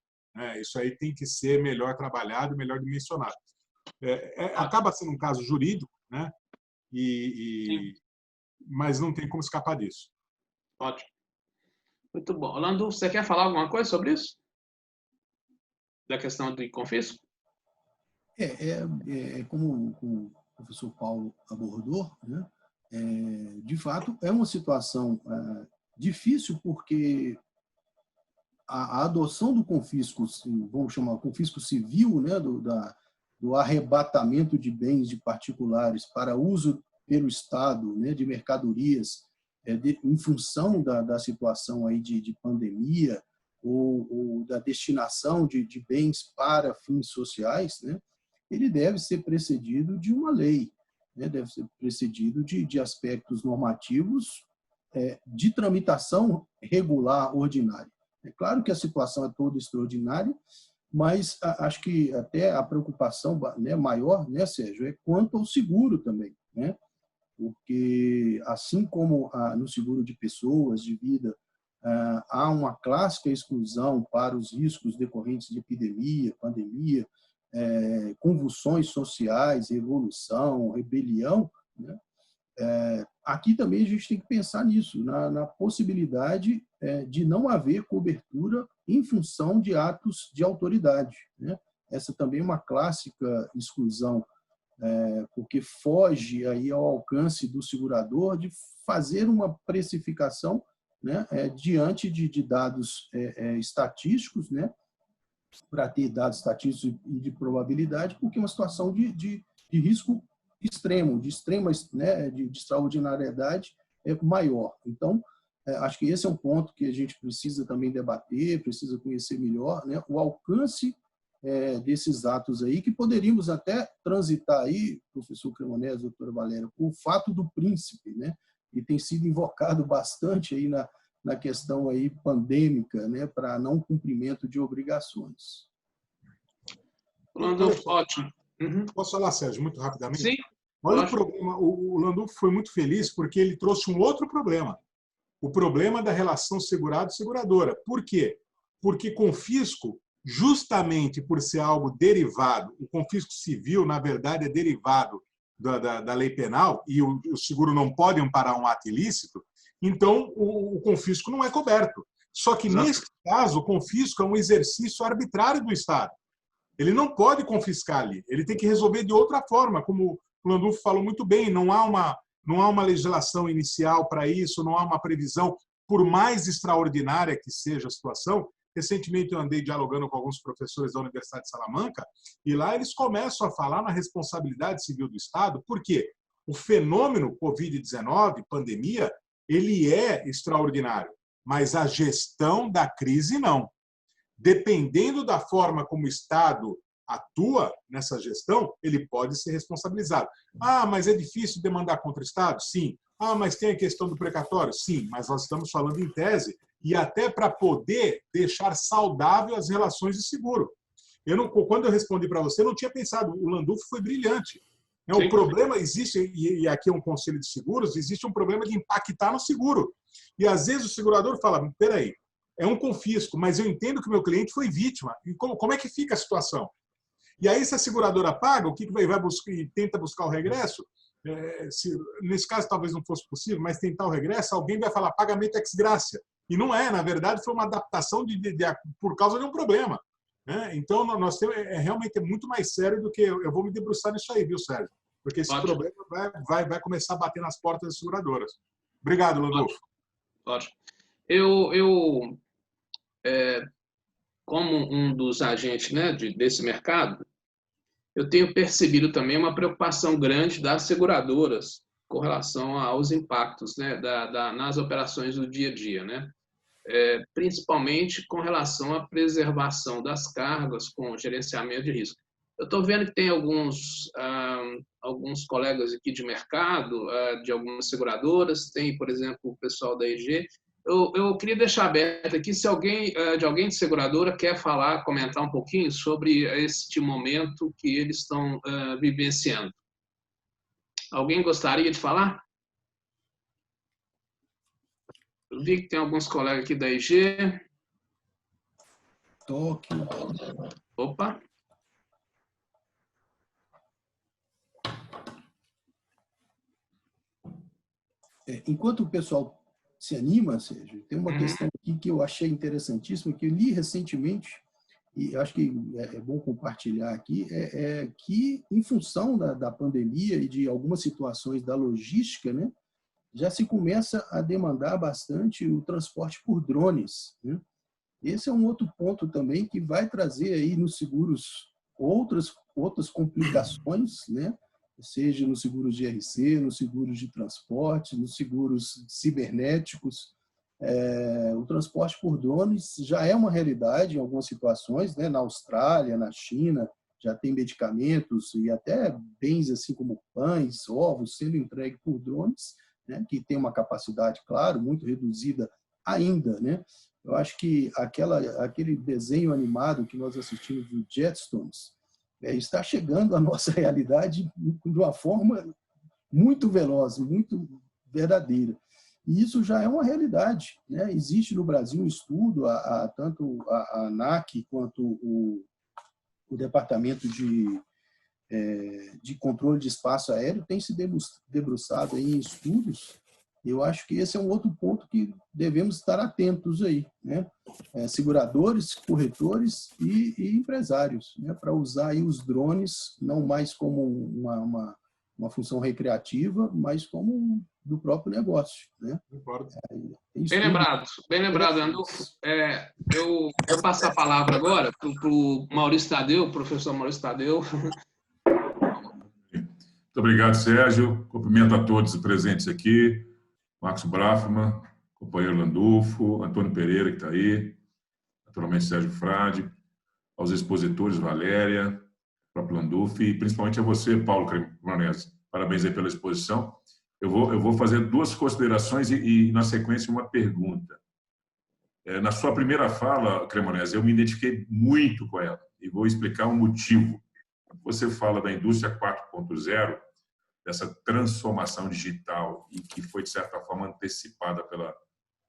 Speaker 5: Isso aí tem que ser melhor trabalhado, melhor dimensionado. Acaba sendo um caso jurídico, né? Mas não tem como escapar disso.
Speaker 1: Ótimo. Muito bom. Orlando, você quer falar alguma coisa sobre isso? Da questão de confisco?
Speaker 7: Como o professor Paulo abordou, né? De fato, é uma situação difícil, porque a adoção do confisco, vamos chamar confisco civil, né? do arrebatamento de bens de particulares para uso pelo Estado, né? de mercadorias, em função da situação aí de pandemia, ou da destinação de bens para fins sociais, né? Ele deve ser precedido de uma lei, né? Deve ser precedido de aspectos normativos de tramitação regular, ordinária. É claro que a situação é toda extraordinária, mas acho que até a preocupação, né, maior, né, Sérgio, é quanto ao seguro também, né? Porque, assim como no seguro de pessoas, de vida, há uma clássica exclusão para os riscos decorrentes de epidemia, pandemia, convulsões sociais, revolução, rebelião, né? Aqui também a gente tem que pensar nisso, na possibilidade de não haver cobertura em função de atos de autoridade, né? Essa também é uma clássica exclusão, porque foge aí ao alcance do segurador de fazer uma precificação, né, diante de dados estatísticos, né, para ter dados estatísticos e de probabilidade, porque é uma situação de risco extremo, de extrema, né, de extraordinariedade maior. Então, acho que esse é um ponto que a gente precisa também debater, precisa conhecer melhor, né, o alcance desses atos aí, que poderíamos até transitar aí, professor Cremonese, doutora Valéria, o fato do príncipe, né, que tem sido invocado bastante aí na questão aí pandêmica, né, para não cumprimento de obrigações.
Speaker 1: Landulfo, ótimo.
Speaker 5: Posso falar, Sérgio, muito rapidamente?
Speaker 1: Sim.
Speaker 5: Olha o problema. O Landulfo foi muito feliz porque ele trouxe um outro problema. O problema da relação segurado-seguradora. Por quê? Porque confisco, justamente por ser algo derivado, o confisco civil, na verdade, é derivado da lei penal, e o seguro não pode amparar um ato ilícito, então o confisco não é coberto. Só que, nesse caso, o confisco é um exercício arbitrário do Estado. Ele não pode confiscar ali, ele tem que resolver de outra forma, como o Landulfo falou muito bem, não há uma legislação inicial para isso, não há uma previsão, por mais extraordinária que seja a situação. Recentemente eu andei dialogando com alguns professores da Universidade de Salamanca, e lá eles começam a falar na responsabilidade civil do Estado, porque o fenômeno Covid-19, pandemia, ele é extraordinário, mas a gestão da crise não. Dependendo da forma como o Estado atua nessa gestão, ele pode ser responsabilizado. Ah, mas é difícil demandar contra o Estado? Sim. Ah, mas tem a questão do precatório? Sim, mas nós estamos falando em tese, e até para poder deixar saudável as relações de seguro. Quando eu respondi para você, eu não tinha pensado, o Landulfo foi brilhante. O problema existe, e aqui é um conselho de seguros, existe um problema de impactar no seguro. E às vezes o segurador fala, peraí, é um confisco, mas eu entendo que o meu cliente foi vítima. E como é que fica a situação? E aí, se a seguradora paga, o que vai buscar e tenta buscar o regresso? Nesse caso, talvez não fosse possível, mas tentar o regresso, alguém vai falar pagamento ex gratia. E não é, na verdade, foi uma adaptação por causa de um problema. Né? Então, nós temos, realmente é muito mais sério do que eu vou me debruçar nisso aí, viu, Sérgio? Porque esse problema vai começar a bater nas portas das seguradoras. Obrigado, Landolfo.
Speaker 1: Ótimo. Como um dos agentes, né, desse mercado, eu tenho percebido também uma preocupação grande das seguradoras com relação aos impactos, né, nas operações do dia a dia, né? Principalmente com relação à preservação das cargas com gerenciamento de risco. Eu estou vendo que tem alguns colegas aqui de mercado, de algumas seguradoras, tem, por exemplo, o pessoal da EG. Eu queria deixar aberto aqui se alguém de seguradora quer falar, comentar um pouquinho sobre este momento que eles estão vivenciando. Alguém gostaria de falar? Eu vi que tem alguns colegas aqui da EG.
Speaker 7: Toque.
Speaker 1: Opa.
Speaker 7: Enquanto o pessoal se anima, Sérgio, tem uma questão aqui que eu achei interessantíssima, que eu li recentemente, e acho que é bom compartilhar aqui, que em função da pandemia e de algumas situações da logística, né, já se começa a demandar bastante o transporte por drones. Né? Esse é um outro ponto também que vai trazer aí nos seguros outras complicações, né? Seja nos seguros de GRC, nos seguros de transporte, nos seguros cibernéticos. O transporte por drones já é uma realidade em algumas situações, né? Na Austrália, na China, já tem medicamentos e até bens assim como pães, ovos sendo entregues por drones, né? Que tem uma capacidade, claro, muito reduzida ainda. Né? Eu acho que aquele desenho animado que nós assistimos do Jetstones, está chegando à nossa realidade de uma forma muito veloz, muito verdadeira. E isso já é uma realidade. Né? Existe no Brasil um estudo, tanto a ANAC quanto o Departamento de Controle de Espaço Aéreo tem se debruçado em estudos. Eu acho que esse é um outro ponto que devemos estar atentos aí, né? Seguradores, corretores e empresários, né? Para usar aí os drones não mais como uma função recreativa, mas como do próprio negócio, né?
Speaker 1: Bem lembrado, Landolfo. Eu vou passar a palavra agora para o Maurício Tadeu, professor Maurício Tadeu.
Speaker 8: Muito obrigado, Sérgio. Cumprimento a todos os presentes aqui. Marcos Brafman, companheiro Landolfo, Antônio Pereira, que está aí, naturalmente Sérgio Frade, aos expositores Valéria, próprio Landolfo e principalmente a você, Paulo Cremonese. Parabéns aí pela exposição. Eu vou fazer duas considerações e na sequência, uma pergunta. Na sua primeira fala, Cremonese, eu me identifiquei muito com ela e vou explicar o motivo. Você fala da indústria 4.0, dessa transformação digital e que foi, de certa forma, antecipada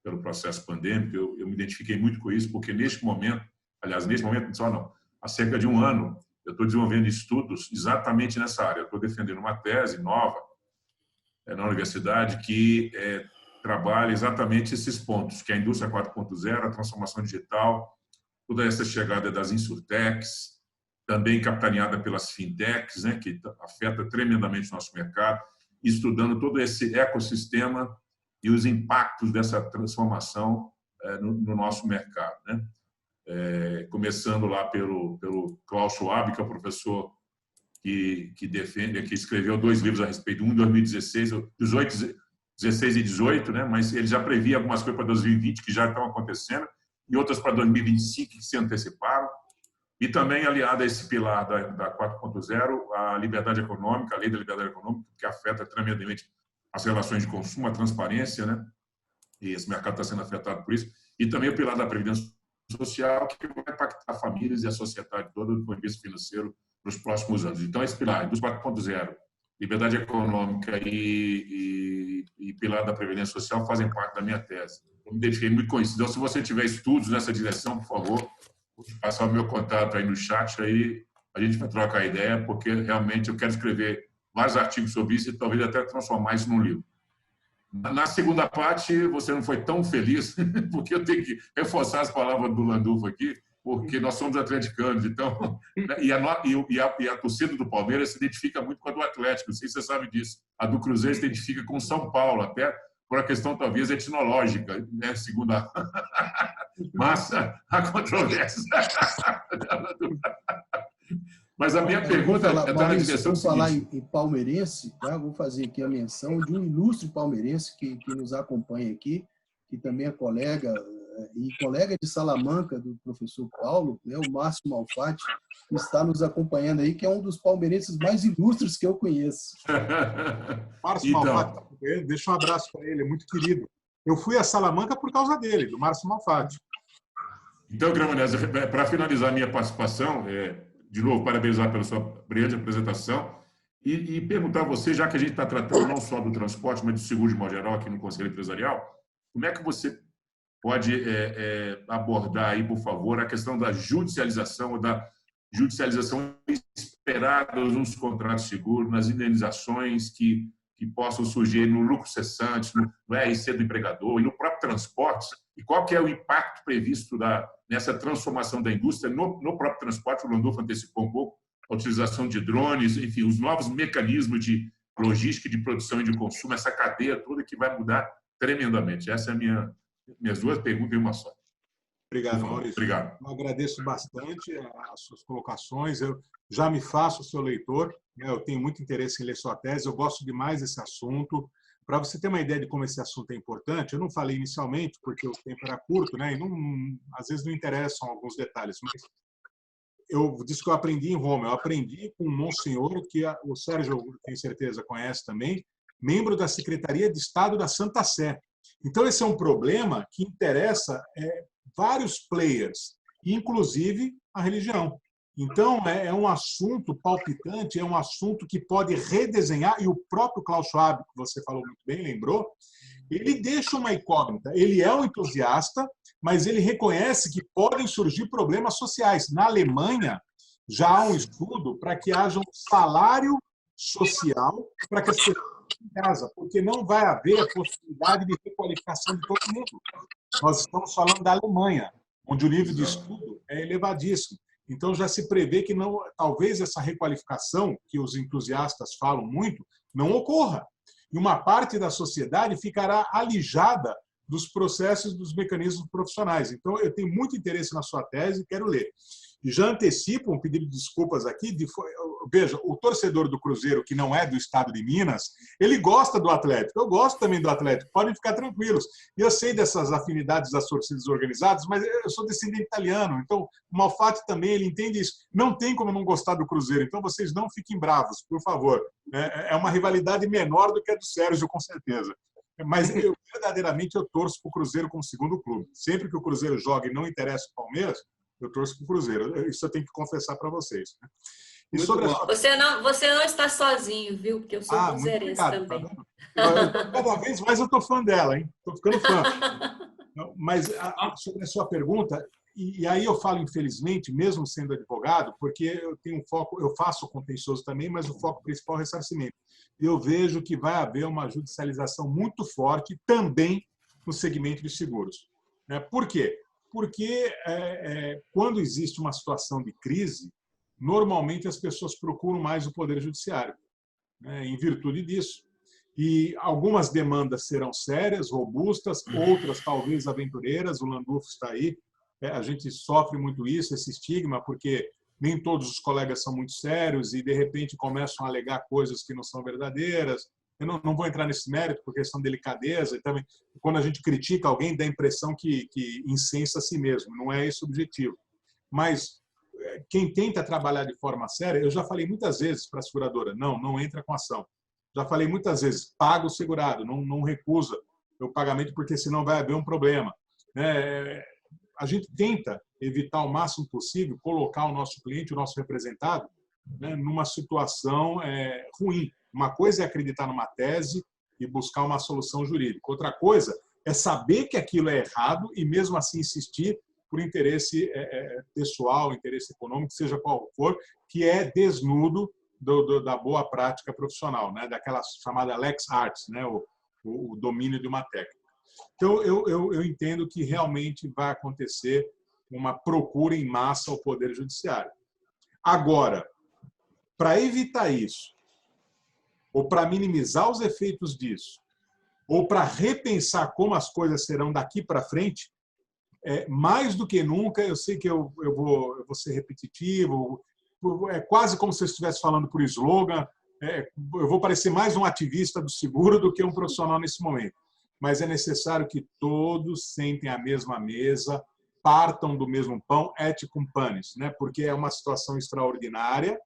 Speaker 8: pelo processo pandêmico. Eu me identifiquei muito com isso, porque neste momento, há cerca de um ano, eu estou desenvolvendo estudos exatamente nessa área. Eu estou defendendo uma tese nova na universidade que trabalha exatamente esses pontos, que é a indústria 4.0, a transformação digital, toda essa chegada das insurtechs, também capitaneada pelas fintechs, né, que afeta tremendamente o nosso mercado, estudando todo esse ecossistema e os impactos dessa transformação no nosso mercado. Né? Começando lá pelo Klaus Schwab, que é o professor que escreveu 2 livros a respeito, um em 2016, 16 e 18, né? Mas ele já previa algumas coisas para 2020 que já estão acontecendo e outras para 2025 que se anteciparam. E também aliada a esse pilar da 4.0, a liberdade econômica, a lei da liberdade econômica, que afeta tremendamente as relações de consumo, a transparência, né? E esse mercado está sendo afetado por isso. E também o pilar da previdência social, que vai impactar famílias e a sociedade toda do ponto de vista financeiro nos próximos anos. Então, esse pilar dos 4.0, liberdade econômica e pilar da previdência social fazem parte da minha tese. Eu me identifiquei muito com isso. Então, se você tiver estudos nessa direção, por favor, vou passar o meu contato aí no chat, aí a gente vai trocar ideia, porque realmente eu quero escrever vários artigos sobre isso e talvez até transformar isso num livro. Na segunda parte, você não foi tão feliz, porque eu tenho que reforçar as palavras do Landulfo aqui, porque nós somos atleticanos, então, e a torcida do Palmeiras se identifica muito com a do Atlético, não sei se você sabe disso. A do Cruzeiro se identifica com São Paulo, até por uma questão talvez etnológica, né? Segundo a massa, a controvérsia. Mas a minha pergunta está na direção
Speaker 7: seguinte. Falar em palmeirense, tá? Vou fazer aqui a menção de um ilustre palmeirense que nos acompanha aqui, que também é colega de Salamanca do professor Paulo, né? O Márcio Malfatti, que está nos acompanhando aí, que é um dos palmeirenses mais ilustres que eu conheço.
Speaker 5: Márcio Malfatti, deixa um abraço para ele, é muito querido. Eu fui a Salamanca por causa dele, do Márcio Malfatti.
Speaker 8: Então, Cremonese, para finalizar a minha participação, de novo, parabenizar pela sua brilhante apresentação e perguntar a você, já que a gente está tratando não só do transporte, mas do seguro de modo geral aqui no Conselho Empresarial, como é que você pode abordar aí, por favor, a questão da judicialização ou da judicialização esperada nos contratos seguros, nas indenizações que possam surgir no lucro cessante, no RC do empregador e no próprio transporte, e qual que é o impacto previsto nessa transformação da indústria no próprio transporte. O Landulfo antecipou um pouco a utilização de drones, enfim, os novos mecanismos de logística, de produção e de consumo, essa cadeia toda que vai mudar tremendamente. Essas são minhas duas perguntas em uma só.
Speaker 5: Obrigado, Maurício.
Speaker 8: Obrigado.
Speaker 5: Eu agradeço bastante as suas colocações. Eu já me faço seu leitor. Eu tenho muito interesse em ler sua tese. Eu gosto demais desse assunto. Para você ter uma ideia de como esse assunto é importante, eu não falei inicialmente, porque o tempo era curto, né? E às vezes não interessam alguns detalhes. Mas eu disse que eu aprendi em Roma. Eu aprendi com um monsenhor que o Sérgio, tenho certeza, conhece também, membro da Secretaria de Estado da Santa Sé. Então, esse é um problema que interessa vários players, inclusive a religião. Então, é um assunto palpitante, é um assunto que pode redesenhar, e o próprio Klaus Schwab, que você falou muito bem, lembrou, ele deixa uma incógnita. Ele é um entusiasta, mas ele reconhece que podem surgir problemas sociais. Na Alemanha, já há um estudo para que haja um salário social para que as pessoas fiquem em casa, porque não vai haver a possibilidade de requalificação de todo mundo. Nós estamos falando da Alemanha, onde o nível de estudo é elevadíssimo. Então, já se prevê que talvez essa requalificação, que os entusiastas falam muito, não ocorra. E uma parte da sociedade ficará alijada dos processos, dos mecanismos profissionais. Então, eu tenho muito interesse na sua tese e quero ler. E já antecipo um pedido de desculpas aqui. Veja, o torcedor do Cruzeiro, que não é do estado de Minas, ele gosta do Atlético. Eu gosto também do Atlético. Podem ficar tranquilos. E eu sei dessas afinidades das torcidas organizadas, mas eu sou descendente italiano. Então, o Malfatti também, ele entende isso. Não tem como não gostar do Cruzeiro. Então, vocês não fiquem bravos, por favor. É uma rivalidade menor do que a do Sérgio, com certeza. Mas verdadeiramente eu torço para o Cruzeiro como segundo clube. Sempre que o Cruzeiro joga e não interessa o Palmeiras, eu torço para o Cruzeiro. Isso eu tenho que confessar para vocês. E sobre
Speaker 4: você não está sozinho, viu? Porque eu sou cruzeirense também.
Speaker 5: Tá, cada vez mais eu estou fã dela, hein? Estou ficando fã. Mas sobre a sua pergunta, e aí eu falo infelizmente, mesmo sendo advogado, porque eu tenho um foco, eu faço contencioso também, mas o foco principal é o ressarcimento. Eu vejo que vai haver uma judicialização muito forte também no segmento de seguros. Por quê? Porque quando existe uma situação de crise, normalmente as pessoas procuram mais o Poder Judiciário, em virtude disso. E algumas demandas serão sérias, robustas, outras talvez aventureiras. O Landulfo está aí. A gente sofre muito isso, esse estigma, porque nem todos os colegas são muito sérios e, de repente, começam a alegar coisas que não são verdadeiras. Eu não vou entrar nesse mérito, por questão de delicadeza. E também, quando a gente critica alguém, dá a impressão que incensa a si mesmo. Não é esse o objetivo. Mas quem tenta trabalhar de forma séria, eu já falei muitas vezes para a seguradora, não entra com ação. Já falei muitas vezes, paga o segurado, não recusa o pagamento, porque senão vai haver um problema. A gente tenta evitar ao máximo possível colocar o nosso cliente, o nosso representado, numa situação ruim. Uma coisa é acreditar numa tese e buscar uma solução jurídica. Outra coisa é saber que aquilo é errado e, mesmo assim, insistir por interesse pessoal, interesse econômico, seja qual for, que é desnudo da boa prática profissional, né? Daquela chamada lex artis, né? O domínio de uma técnica. Então, eu entendo que realmente vai acontecer uma procura em massa ao Poder Judiciário. Agora, para evitar isso, ou para minimizar os efeitos disso, ou para repensar como as coisas serão daqui para frente, mais do que nunca, eu sei que eu vou ser repetitivo, é quase como se eu estivesse falando por slogan, eu vou parecer mais um ativista do seguro do que um profissional nesse momento. Mas é necessário que todos sentem à mesma mesa, partam do mesmo pão, et cum panis, né? Porque é uma situação extraordinária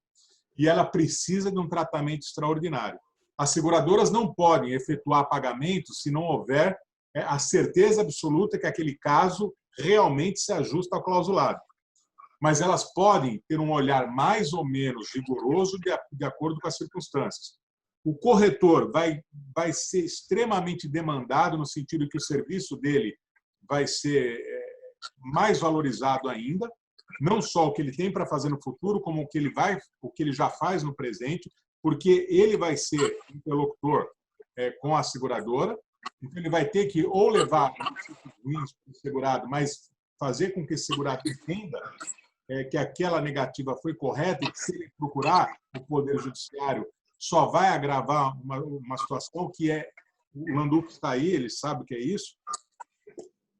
Speaker 5: e ela precisa de um tratamento extraordinário. As seguradoras não podem efetuar pagamentos se não houver a certeza absoluta que aquele caso realmente se ajusta ao clausulado. Mas elas podem ter um olhar mais ou menos rigoroso de acordo com as circunstâncias. O corretor vai ser extremamente demandado no sentido que o serviço dele vai ser mais valorizado ainda, não só o que ele tem para fazer no futuro, como o que ele já faz no presente, porque ele vai ser interlocutor com a seguradora, então ele vai ter que ou levar ruins para o segurado, mas fazer com que esse segurado entenda que aquela negativa foi correta e que se ele procurar o Poder Judiciário só vai agravar uma situação que o Landulfo está aí, ele sabe o que é isso.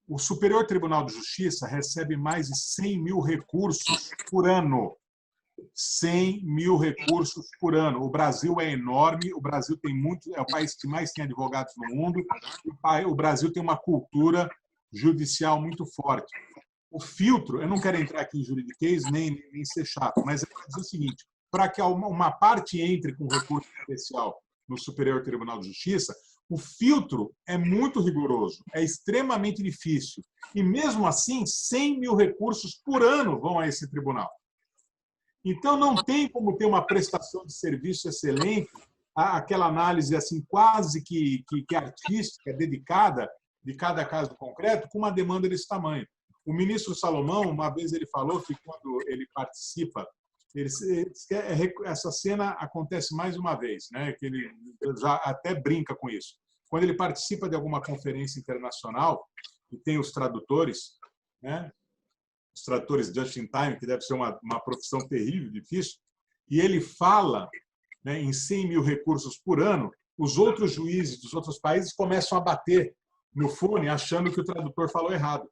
Speaker 5: O Superior Tribunal de Justiça recebe mais de 100 mil recursos por ano. 100 mil recursos por ano. O Brasil é enorme, o Brasil é o país que mais tem advogados no mundo, o Brasil tem uma cultura judicial muito forte. O filtro, eu não quero entrar aqui em juridiquês nem ser chato, mas é para dizer o seguinte, para que uma parte entre com recurso especial no Superior Tribunal de Justiça, o filtro é muito rigoroso, é extremamente difícil. E, mesmo assim, 100 mil recursos por ano vão a esse tribunal. Então, não tem como ter uma prestação de serviço excelente, aquela análise assim quase que artística, dedicada de cada caso concreto, com uma demanda desse tamanho. O ministro Salomão, uma vez ele falou que quando ele participa, essa cena acontece mais uma vez, né? Que ele já até brinca com isso. Quando ele participa de alguma conferência internacional e tem os tradutores, né? Os tradutores just in time, que deve ser uma profissão terrível, difícil, e ele fala, né, em 100 mil recursos por ano, os outros juízes dos outros países começam a bater no fone achando que o tradutor falou errado.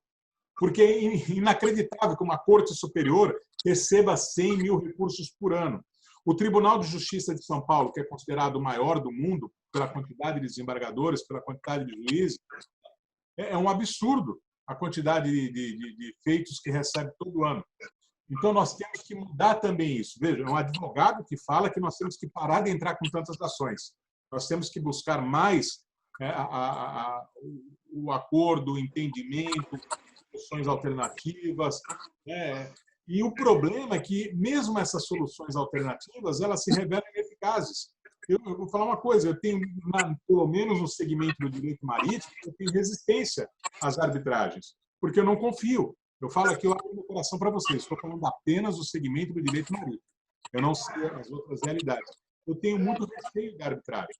Speaker 5: Porque é inacreditável que uma corte superior receba 100 mil recursos por ano. O Tribunal de Justiça de São Paulo, que é considerado o maior do mundo pela quantidade de desembargadores, pela quantidade de juízes, é um absurdo a quantidade de feitos que recebe todo ano. Então, nós temos que mudar também isso. Veja, é um advogado que fala que nós temos que parar de entrar com tantas ações. Nós temos que buscar mais o acordo, o entendimento, soluções alternativas. E o problema é que, mesmo essas soluções alternativas, elas se revelam ineficazes. Eu vou falar uma coisa, eu tenho, pelo menos no segmento do direito marítimo, eu tenho resistência às arbitragens, porque eu não confio. Eu falo aqui, eu abro meu coração para vocês, estou falando apenas do segmento do direito marítimo. Eu não sei as outras realidades. Eu tenho muito receio da arbitragem.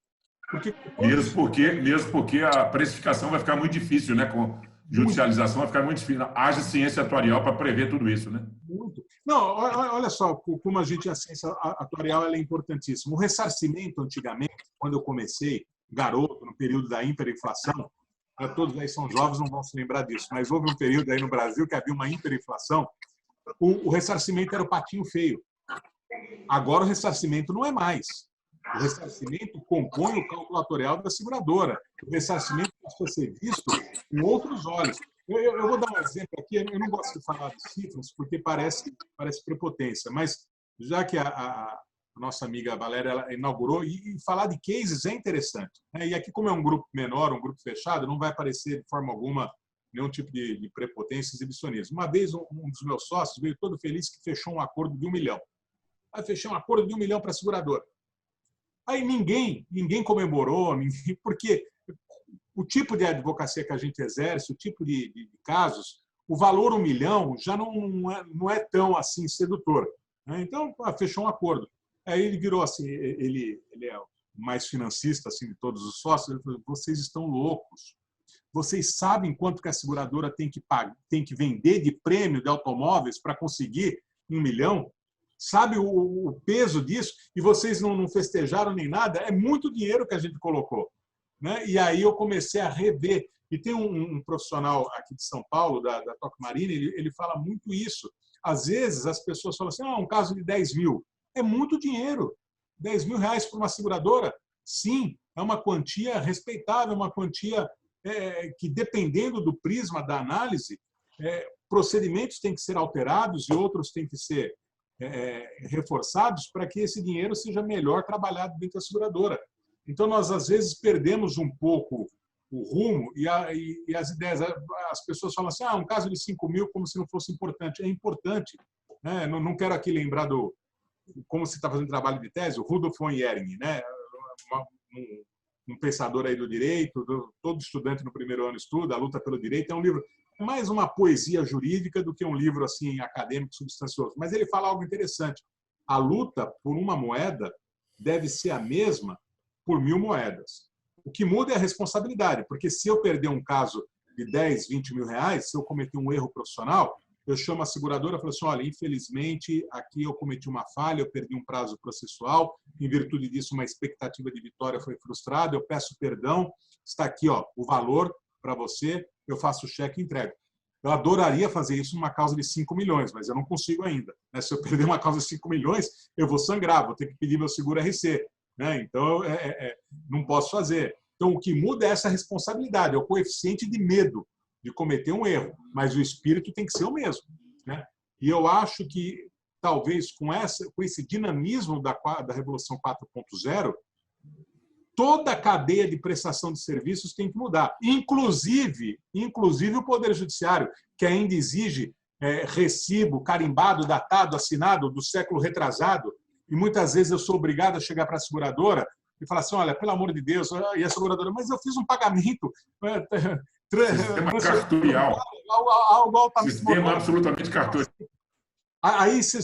Speaker 8: Mesmo porque a precificação vai ficar muito difícil, né? Com judicialização vai ficar muito difícil. Haja ciência atuarial para prever tudo isso, né?
Speaker 5: Muito. Não, olha só como a ciência atuarial é importantíssima. O ressarcimento, antigamente, quando eu comecei, garoto, no período da hiperinflação, todos aí são jovens, não vão se lembrar disso, mas houve um período aí no Brasil que havia uma hiperinflação, o ressarcimento era o patinho feio. Agora o ressarcimento não é mais. O ressarcimento compõe o cálculo atuarial da seguradora. O ressarcimento pode ser visto com outros olhos. Eu vou dar um exemplo aqui. Eu não gosto de falar de cifras porque parece prepotência, mas já que a nossa amiga Valéria ela inaugurou, e falar de cases é interessante. E aqui, como é um grupo menor, um grupo fechado, não vai aparecer de forma alguma nenhum tipo de prepotência e exibicionismo. Uma vez, um dos meus sócios veio todo feliz que fechou um acordo de 1 milhão. Vai fechar um acordo de 1 milhão para a seguradora. Aí ninguém comemorou, porque o tipo de advocacia que a gente exerce, o tipo de casos, o valor 1 milhão já não é tão assim sedutor. Né? Então, fechou um acordo. Aí ele virou assim, ele é o mais financista assim, de todos os sócios, ele falou, vocês estão loucos. Vocês sabem quanto que a seguradora tem que vender de prêmio de automóveis para conseguir 1 milhão? Sabe o peso disso? E vocês não festejaram nem nada? É muito dinheiro que a gente colocou. Né? E aí eu comecei a rever. E tem um profissional aqui de São Paulo, da Toque Marine, ele fala muito isso. Às vezes as pessoas falam assim, um caso de 10 mil. É muito dinheiro. 10 mil reais para uma seguradora? Sim, é uma quantia respeitável, uma quantia que, dependendo do prisma da análise, procedimentos têm que ser alterados e outros têm que ser reforçados para que esse dinheiro seja melhor trabalhado dentro da seguradora. Então, nós, às vezes, perdemos um pouco o rumo e as ideias. As pessoas falam assim, um caso de 5 mil como se não fosse importante. É importante. Né? Não quero aqui lembrar como você está fazendo trabalho de tese, o Rudolf von Jhering, né? Um pensador aí do direito, todo estudante no primeiro ano estuda, A Luta pelo Direito. É um livro, mais uma poesia jurídica do que um livro assim acadêmico substancioso. Mas ele fala algo interessante. A luta por uma moeda deve ser a mesma por 1000 moedas. O que muda é a responsabilidade, porque se eu perder um caso de 10, 20 mil reais, se eu cometer um erro profissional, eu chamo a seguradora e falo assim, olha, infelizmente, aqui eu cometi uma falha, eu perdi um prazo processual, em virtude disso, uma expectativa de vitória foi frustrada, eu peço perdão, está aqui o valor para você, eu faço o cheque e entrego. Eu adoraria fazer isso numa causa de 5 milhões, mas eu não consigo ainda. Né? Se eu perder uma causa de 5 milhões, eu vou sangrar, vou ter que pedir meu seguro RC. Né? Então, não posso fazer. Então, o que muda é essa responsabilidade, é o coeficiente de medo de cometer um erro, mas o espírito tem que ser o mesmo. Né? E eu acho que, talvez, com esse dinamismo da Revolução 4.0, toda a cadeia de prestação de serviços tem que mudar, inclusive o Poder Judiciário, que ainda exige recibo carimbado, datado, assinado do século retrasado, e muitas vezes eu sou obrigado a chegar para a seguradora e falar assim, olha, pelo amor de Deus, e a seguradora, mas eu fiz um pagamento...
Speaker 8: Sistema cartorial. Sistema absolutamente cartorial.
Speaker 5: Aí, se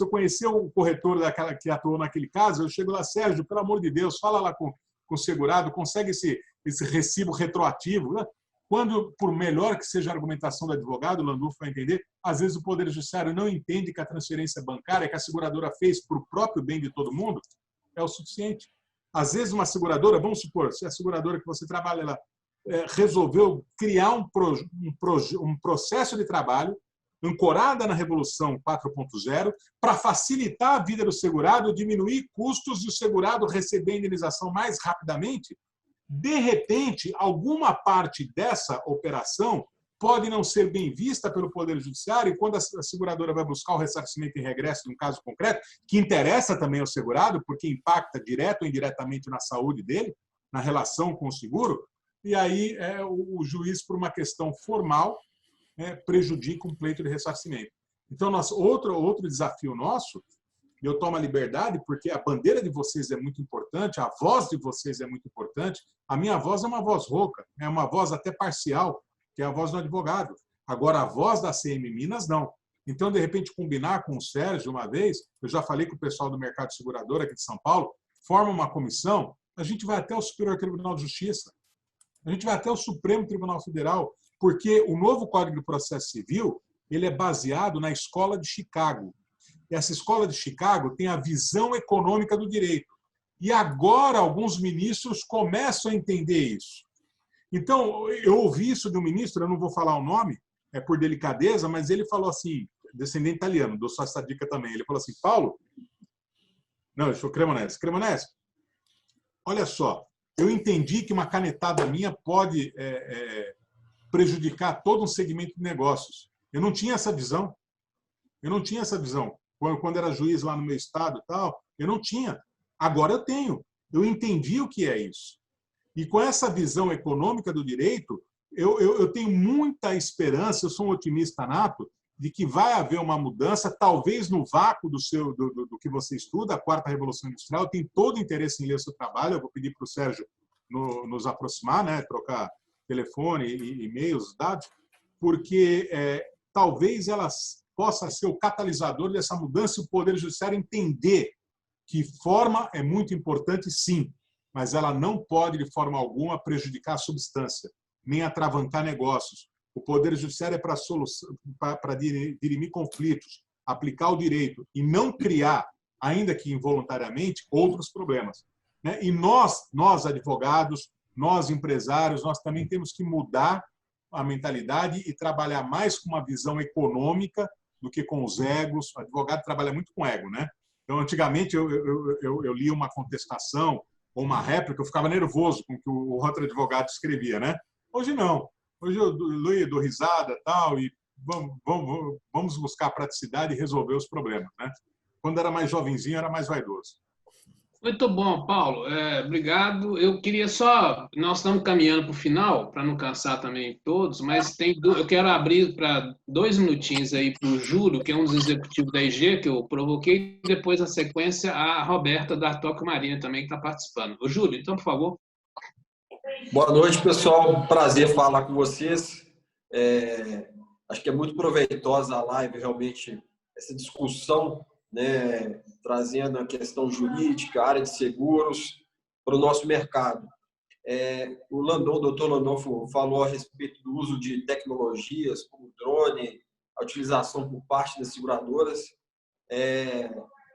Speaker 5: eu conhecer o corretor que atuou naquele caso, eu chego lá, Sérgio, pelo amor de Deus, fala lá com o segurado, consegue esse recibo retroativo. Né? Quando, por melhor que seja a argumentação do advogado, o Landulfo vai entender, às vezes o Poder Judiciário não entende que a transferência bancária que a seguradora fez para o próprio bem de todo mundo é o suficiente. Às vezes uma seguradora, vamos supor, se a seguradora que você trabalha, ela resolveu criar um processo de trabalho ancorada na Revolução 4.0 para facilitar a vida do segurado, diminuir custos e o segurado receber a indenização mais rapidamente, de repente, alguma parte dessa operação pode não ser bem vista pelo Poder Judiciário e quando a seguradora vai buscar o ressarcimento em regresso de um caso concreto, que interessa também ao segurado, porque impacta direto ou indiretamente na saúde dele, na relação com o seguro, e aí o juiz, por uma questão formal, prejudica um pleito de ressarcimento. Então, outro desafio nosso, e eu tomo a liberdade, porque a bandeira de vocês é muito importante, a voz de vocês é muito importante, a minha voz é uma voz rouca, é uma voz até parcial, que é a voz do advogado. Agora, a voz da CM Minas, não. Então, de repente, combinar com o Sérgio uma vez, eu já falei com o pessoal do mercado segurador aqui de São Paulo, forma uma comissão, a gente vai até o Superior Tribunal de Justiça, a gente vai até o Supremo Tribunal Federal, porque o novo Código do Processo Civil ele é baseado na Escola de Chicago. E essa Escola de Chicago tem a visão econômica do direito. E agora alguns ministros começam a entender isso. Então, eu ouvi isso de um ministro, eu não vou falar o nome, por delicadeza, mas ele falou assim, descendente italiano, dou só essa dica também, ele falou assim, Paulo, não, eu sou Cremonese, olha só, eu entendi que uma canetada minha pode prejudicar todo um segmento de negócios. Eu não tinha essa visão. Quando era juiz lá no meu estado e tal, eu não tinha. Agora eu tenho. Eu entendi o que é isso. E com essa visão econômica do direito, eu tenho muita esperança, eu sou um otimista nato, de que vai haver uma mudança, talvez no vácuo do que você estuda, a Quarta Revolução Industrial. Eu tenho todo o interesse em ler o seu trabalho, eu vou pedir para o Sérgio nos aproximar, né, trocar telefone e e-mails, dados, porque talvez ela possa ser o catalisador dessa mudança e o Poder Judiciário entender que forma é muito importante, sim, mas ela não pode, de forma alguma, prejudicar a substância, nem atravancar negócios. O Poder Judiciário é para dirimir conflitos, aplicar o direito e não criar, ainda que involuntariamente, outros problemas. E nós advogados, nós empresários, nós também temos que mudar a mentalidade e trabalhar mais com uma visão econômica do que com os egos. O advogado trabalha muito com ego, né? Então, antigamente, eu lia uma contestação ou uma réplica, eu ficava nervoso com o que o outro advogado escrevia, né? Hoje não. Hoje eu leio, dou risada tal, e vamos buscar praticidade e resolver os problemas, né? Quando era mais jovenzinho, era mais vaidoso.
Speaker 1: Muito bom, Paulo. Obrigado. Eu queria só... Nós estamos caminhando para o final, para não cansar também todos, mas eu quero abrir para 2 minutinhos aí para o Júlio, que é um dos executivos da IG, que eu provoquei, e depois, na sequência, a Roberta da Tóquio Marina também, que está participando. Ô, Júlio, então, por favor.
Speaker 9: Boa noite, pessoal. Prazer falar com vocês. Acho que é muito proveitosa a live, realmente, essa discussão, né, trazendo a questão jurídica, a área de seguros para o nosso mercado. O doutor Landolfo falou a respeito do uso de tecnologias como drone, a utilização por parte das seguradoras.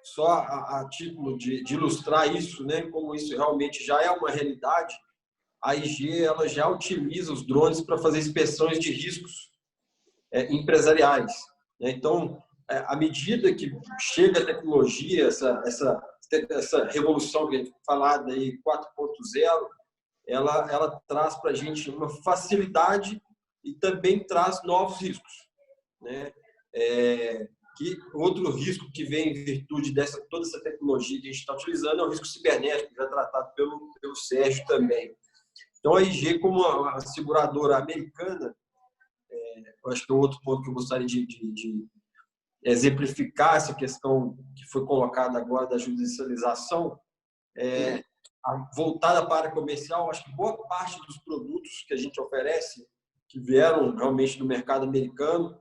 Speaker 9: Só a título de ilustrar isso, né, como isso realmente já é uma realidade, a IG ela já utiliza os drones para fazer inspeções de riscos empresariais. Então, à medida que chega a tecnologia, essa revolução que a gente falada aí 4.0, ela traz para a gente uma facilidade e também traz novos riscos, né? Que outro risco que vem em virtude toda essa tecnologia que a gente está utilizando é o risco cibernético, já tratado pelo Sérgio também. Então, a IG, como uma seguradora americana, eu acho que é outro ponto que eu gostaria de exemplificar essa questão que foi colocada agora da judicialização, voltada para a área comercial. Acho que boa parte dos produtos que a gente oferece, que vieram realmente do mercado americano,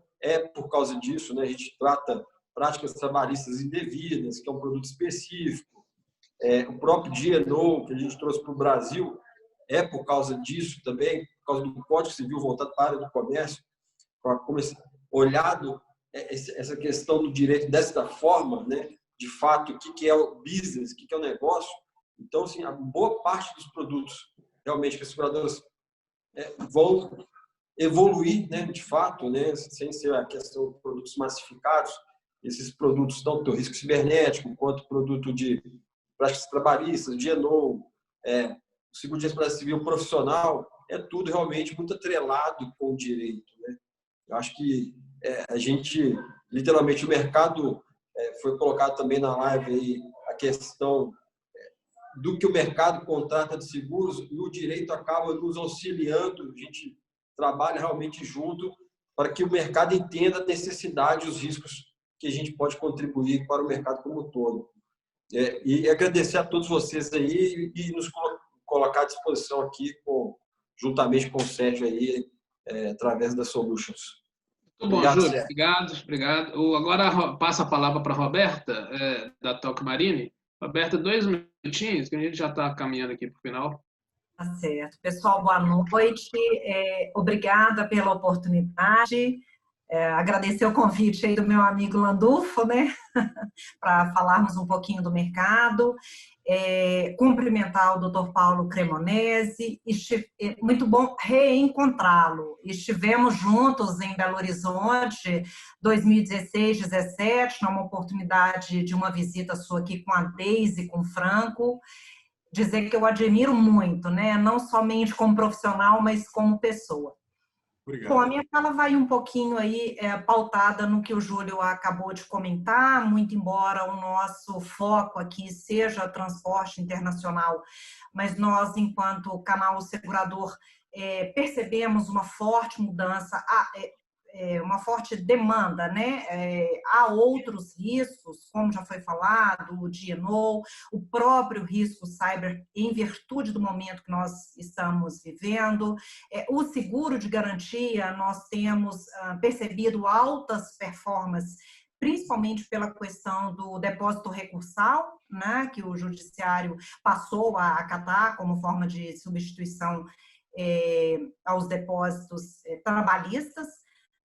Speaker 9: por causa disso, né? A gente trata práticas trabalhistas indevidas, que é um produto específico. O próprio D&O que a gente trouxe para o Brasil por causa disso também, por causa do Código Civil voltado para a área do comércio, olhado essa questão do direito desta forma, né? De fato, o que é o business, o que é o negócio. Então, assim, a boa parte dos produtos realmente que as seguradoras vão evoluir, né? De fato, né? Sem ser a questão de produtos massificados, esses produtos, tanto do risco cibernético, quanto produto de práticas trabalhistas, D&O, seguro de responsabilidade civil profissional, tudo realmente muito atrelado com o direito, né? Eu acho que a gente, literalmente, o mercado, foi colocado também na live aí a questão do que o mercado contrata de seguros e o direito acaba nos auxiliando, a gente trabalha realmente junto para que o mercado entenda a necessidade e os riscos que a gente pode contribuir para o mercado como um todo. E agradecer a todos vocês aí e nos colocar à disposição aqui, juntamente com o Sérgio aí, através da Solutions.
Speaker 1: Muito bom, Júlio. Obrigado. Agora passa a palavra para a Roberta, da Tóquio Marine. Roberta, 2 minutinhos, que a gente já está caminhando aqui para o final.
Speaker 10: Tá certo. Pessoal, boa noite. Obrigada pela oportunidade. Agradecer o convite aí do meu amigo Landulfo, né? Para falarmos um pouquinho do mercado. Cumprimentar o Dr. Paulo Cremonesi. Muito bom reencontrá-lo. Estivemos juntos em Belo Horizonte 2016, 2017, numa oportunidade de uma visita sua aqui com a Deise e com o Franco. Dizer que eu admiro muito, né? Não somente como profissional, mas como pessoa. Obrigado. Bom, a minha fala vai um pouquinho aí pautada no que o Júlio acabou de comentar, muito embora o nosso foco aqui seja transporte internacional, mas nós, enquanto canal segurador, percebemos uma forte mudança uma forte demanda, né? Há outros riscos, como já foi falado, o D&O, o próprio risco cyber, em virtude do momento que nós estamos vivendo. O seguro de garantia, nós temos percebido altas performances, principalmente pela questão do depósito recursal, né, que o judiciário passou a acatar como forma de substituição aos depósitos trabalhistas,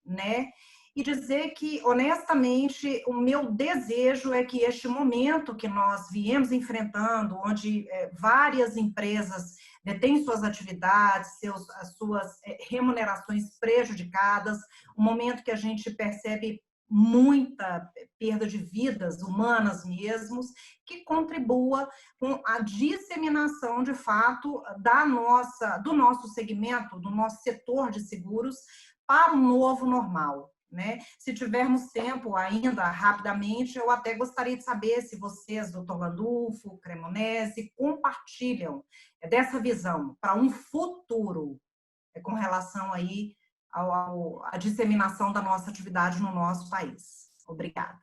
Speaker 10: né? E dizer que, honestamente, o meu desejo é que este momento que nós viemos enfrentando, onde várias empresas detêm suas atividades, as suas remunerações prejudicadas, um momento que a gente percebe muita perda de vidas humanas mesmos, que contribua com a disseminação, de fato, do nosso segmento, do nosso setor de seguros para o novo normal, né? Se tivermos tempo ainda, rapidamente, eu até gostaria de saber se vocês, doutor Landulfo, Cremonesi, compartilham dessa visão para um futuro com relação aí a disseminação da nossa atividade no nosso país. Obrigada.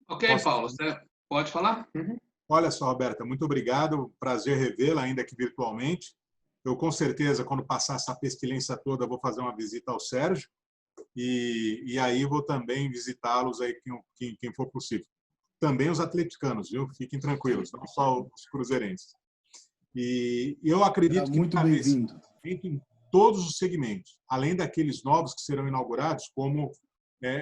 Speaker 1: Ok, Paulo, você pode falar? Uhum.
Speaker 5: Olha só, Roberta, muito obrigado. Prazer revê-la, ainda que virtualmente. Eu, com certeza, quando passar essa pestilência toda, vou fazer uma visita ao Sérgio e aí vou também visitá-los aí quem for possível. Também os atleticanos, viu? Fiquem tranquilos, não só os cruzeirenses. E eu acredito que
Speaker 7: muito bem-vindo
Speaker 5: em todos os segmentos, além daqueles novos que serão inaugurados, como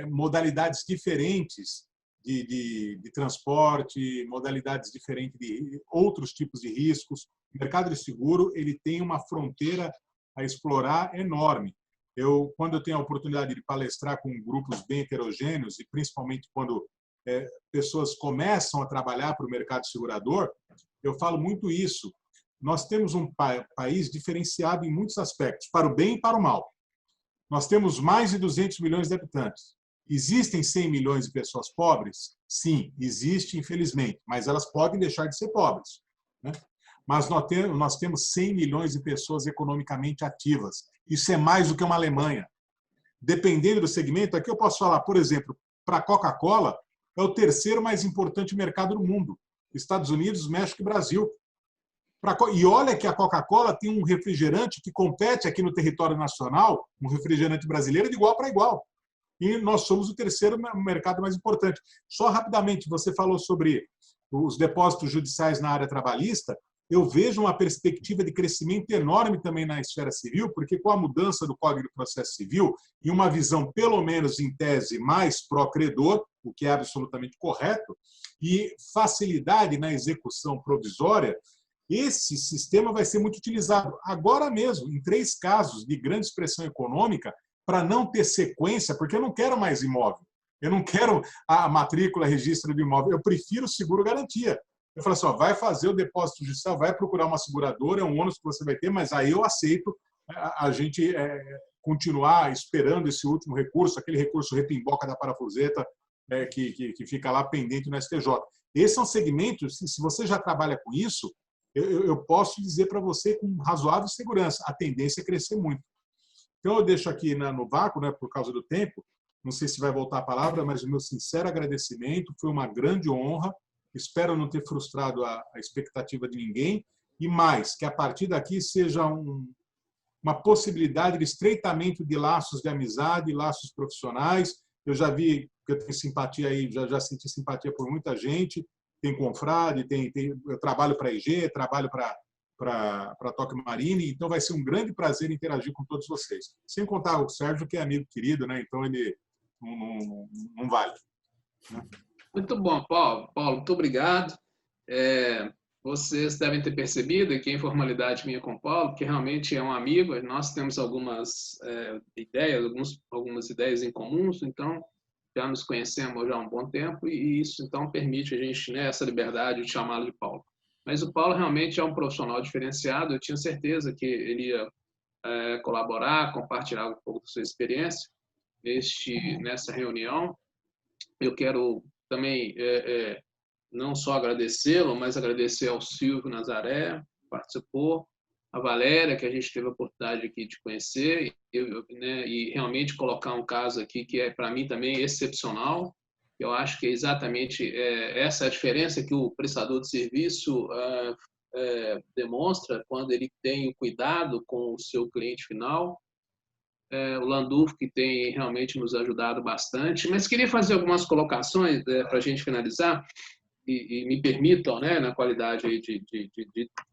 Speaker 5: modalidades diferentes de transporte, modalidades diferentes de outros tipos de riscos. O mercado de seguro ele tem uma fronteira a explorar enorme. Quando eu tenho a oportunidade de palestrar com grupos bem heterogêneos, e principalmente quando pessoas começam a trabalhar para o mercado segurador, eu falo muito isso. Nós temos um país diferenciado em muitos aspectos, para o bem e para o mal. Nós temos mais de 200 milhões de habitantes. Existem 100 milhões de pessoas pobres? Sim, existe, infelizmente, mas elas podem deixar de ser pobres, né? Mas nós temos 100 milhões de pessoas economicamente ativas. Isso é mais do que uma Alemanha. Dependendo do segmento, aqui eu posso falar, por exemplo, para a Coca-Cola, é o terceiro mais importante mercado do mundo. Estados Unidos, México e Brasil. E olha que a Coca-Cola tem um refrigerante que compete aqui no território nacional, um refrigerante brasileiro de igual para igual. E nós somos o terceiro mercado mais importante. Só rapidamente, você falou sobre os depósitos judiciais na área trabalhista. Eu vejo uma perspectiva de crescimento enorme também na esfera civil, porque com a mudança do Código de Processo Civil e uma visão, pelo menos em tese, mais pró-credor, o que é absolutamente correto, e facilidade na execução provisória, esse sistema vai ser muito utilizado agora mesmo, em 3 casos de grande expressão econômica, para não ter sequência, porque eu não quero mais imóvel. Eu não quero a matrícula, registro do imóvel. Eu prefiro seguro-garantia. Eu falo assim, vai fazer o depósito judicial, vai procurar uma seguradora, é um ônus que você vai ter, mas aí eu aceito a gente continuar esperando esse último recurso, aquele recurso repimboca da parafuseta que fica lá pendente no STJ. Esses são segmentos, se você já trabalha com isso, eu posso dizer para você com razoável segurança, a tendência é crescer muito. Então, eu deixo aqui no vácuo, né, por causa do tempo, não sei se vai voltar a palavra, mas o meu sincero agradecimento, foi uma grande honra, espero não ter frustrado a expectativa de ninguém, e mais, que a partir daqui seja uma possibilidade de estreitamento de laços de amizade, laços profissionais. Eu já vi que eu tenho simpatia aí, já senti simpatia por muita gente, tem confrade, eu trabalho para a IG, trabalho para a Toque Marine, então vai ser um grande prazer interagir com todos vocês. Sem contar o Sérgio, que é amigo querido, né? Então ele não vale.
Speaker 1: Muito bom, Paulo. Paulo, muito obrigado. Vocês devem ter percebido que a informalidade minha com o Paulo, que realmente é um amigo, nós temos algumas ideias em comuns, então já nos conhecemos já há um bom tempo e isso então permite a gente, né, essa liberdade de chamá-lo de Paulo. Mas o Paulo realmente é um profissional diferenciado, eu tinha certeza que ele ia colaborar, compartilhar um pouco da sua experiência nessa reunião. Eu quero também não só agradecê-lo, mas agradecer ao Silvio Nazaré, que participou, a Valéria, que a gente teve a oportunidade aqui de conhecer, né, e realmente colocar um caso aqui que é, para mim, também excepcional. Eu acho que é exatamente essa a diferença que o prestador de serviço demonstra quando ele tem o cuidado com o seu cliente final. O Landulfo, que tem realmente nos ajudado bastante. Mas queria fazer algumas colocações para a gente finalizar, e me permitam, né, na qualidade aí de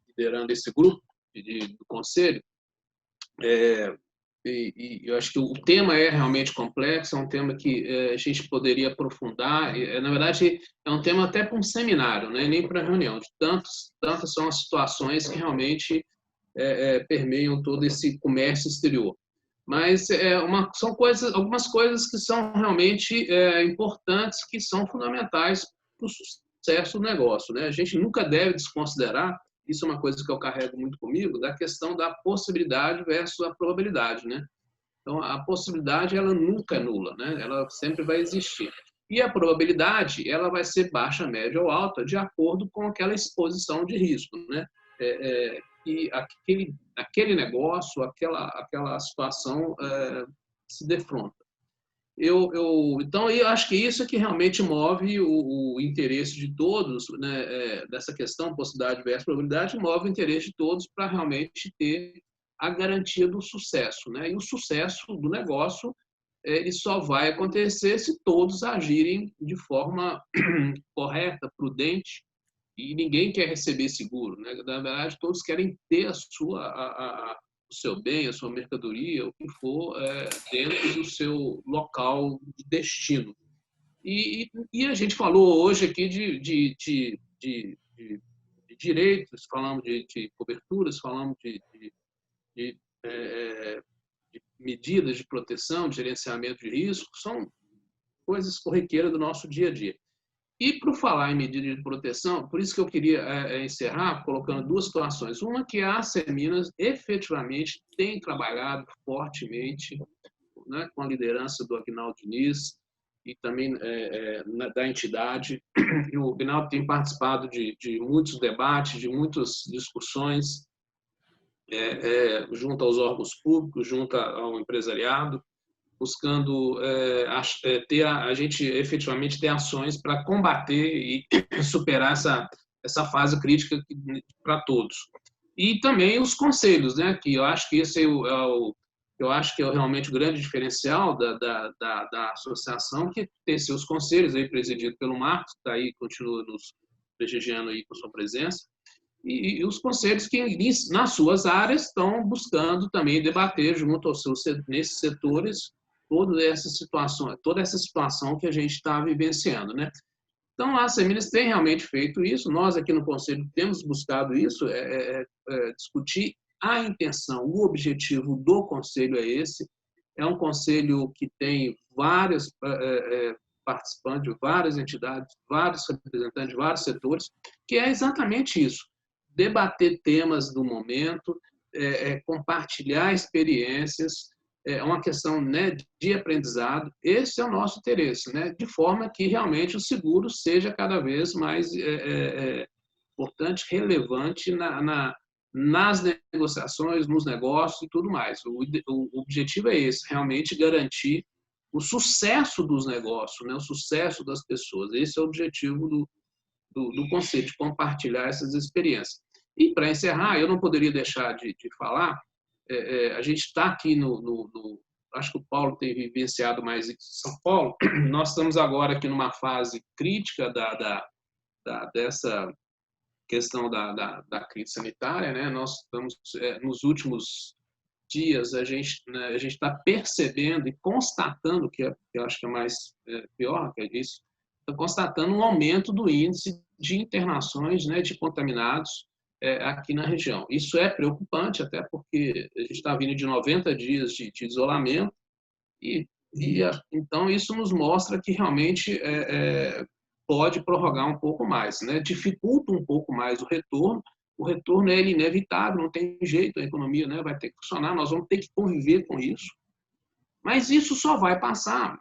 Speaker 1: liderando esse grupo do Conselho. E eu acho que o tema é realmente complexo, é um tema que a gente poderia aprofundar. Na verdade, é um tema até para um seminário, né? Nem para reunião. Tantas são as situações que realmente permeiam todo esse comércio exterior. Mas são algumas coisas que são realmente importantes, que são fundamentais para o sucesso do negócio, né? A gente nunca deve desconsiderar. Isso é uma coisa que eu carrego muito comigo, da questão da possibilidade versus a probabilidade, né? Então, a possibilidade, ela nunca é nula, né? Ela sempre vai existir. E a probabilidade, ela vai ser baixa, média ou alta, de acordo com aquela exposição de risco, né? E aquele negócio, aquela situação se defronta. Então, eu acho que isso é que realmente move o interesse de todos, né, dessa questão, possibilidade versus probabilidade, move o interesse de todos para realmente ter a garantia do sucesso, né? E o sucesso do negócio ele só vai acontecer se todos agirem de forma correta, prudente, e ninguém quer receber seguro, né? Na verdade, todos querem ter o seu bem, a sua mercadoria, o que for, dentro do seu local de destino. E a gente falou hoje aqui de direitos, falamos de coberturas, falamos de medidas de proteção, de gerenciamento de risco, são coisas corriqueiras do nosso dia a dia. E, para falar em medida de proteção, por isso que eu queria encerrar colocando duas situações. Uma que a Seminas efetivamente tem trabalhado fortemente, né, com a liderança do Aguinaldo Diniz e também da entidade. E o Aguinaldo tem participado de muitos debates, de muitas discussões junto aos órgãos públicos, junto ao empresariado, buscando a gente efetivamente ter ações para combater e superar essa fase crítica para todos. E também os conselhos, né, que eu acho que esse eu acho que é realmente o grande diferencial da associação, que tem seus conselhos, aí presidido pelo Marcos, que está aí, continua nos prestigiando aí com sua presença, e os conselhos que, nas suas áreas, estão buscando também debater junto aos nesses setores toda essa situação que a gente está vivenciando, né? Então, a Seminas tem realmente feito isso. Nós aqui no Conselho temos buscado isso, discutir a intenção, o objetivo do Conselho é esse. É um Conselho que tem vários participantes, várias entidades, vários representantes, vários setores, que é exatamente isso. Debater temas do momento, compartilhar experiências, é uma questão, né, de aprendizado. Esse é o nosso interesse, né, de forma que realmente o seguro seja cada vez mais importante, relevante nas negociações, nos negócios e tudo mais. O objetivo é esse, realmente garantir o sucesso dos negócios, né, o sucesso das pessoas. Esse é o objetivo do Conselho, de compartilhar essas experiências. E, para encerrar, eu não poderia deixar de falar, a gente está aqui acho que o Paulo tem vivenciado mais em São Paulo, nós estamos agora aqui numa fase crítica dessa questão da crise sanitária, né? Nós estamos, nos últimos dias, a gente está percebendo e constatando, que eu acho que é mais pior que é isso, está constatando um aumento do índice de internações, né, de contaminados aqui na região. Isso é preocupante, até porque a gente está vindo de 90 dias de isolamento, então isso nos mostra que realmente pode prorrogar um pouco mais, né? Dificulta um pouco mais o retorno é inevitável, não tem jeito, a economia, né, vai ter que funcionar, nós vamos ter que conviver com isso. Mas isso só vai passar,